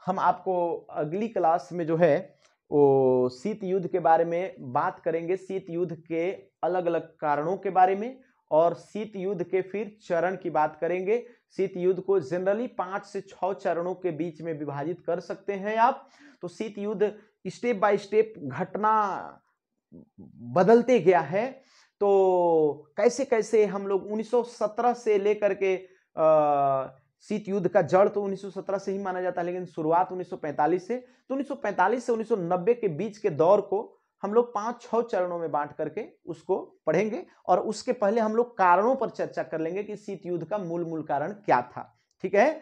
हम आपको अगली क्लास में जो है वो शीत युद्ध के बारे में बात करेंगे, शीत युद्ध के अलग अलग कारणों के बारे में, और शीत युद्ध के फिर चरण की बात करेंगे। शीत युद्ध को जनरली 5 से 6 चरणों के बीच में विभाजित कर सकते हैं आप। तो शीत युद्ध स्टेप बाय स्टेप घटना बदलते गया है। तो कैसे कैसे हम लोग 1917 से लेकर के शीत युद्ध का जड़ तो 1917 से ही माना जाता है, लेकिन शुरुआत 1945 से, तो 1945 से 1990 के बीच के दौर को हम लोग 5-6 चरणों में बांट करके उसको पढ़ेंगे, और उसके पहले हम लोग कारणों पर चर्चा कर लेंगे कि शीत युद्ध का मूल कारण क्या था। ठीक है,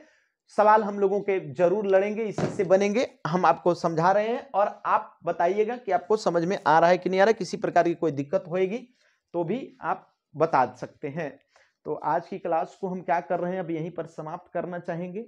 सवाल हम लोगों के जरूर लड़ेंगे, इसी से बनेंगे। हम आपको समझा रहे हैं और आप बताइएगा कि आपको समझ में आ रहा है कि नहीं आ रहा है। किसी प्रकार की कोई दिक्कत होएगी तो भी आप बता सकते हैं। तो आज की क्लास को हम क्या कर रहे हैं, अब यहीं पर समाप्त करना चाहेंगे।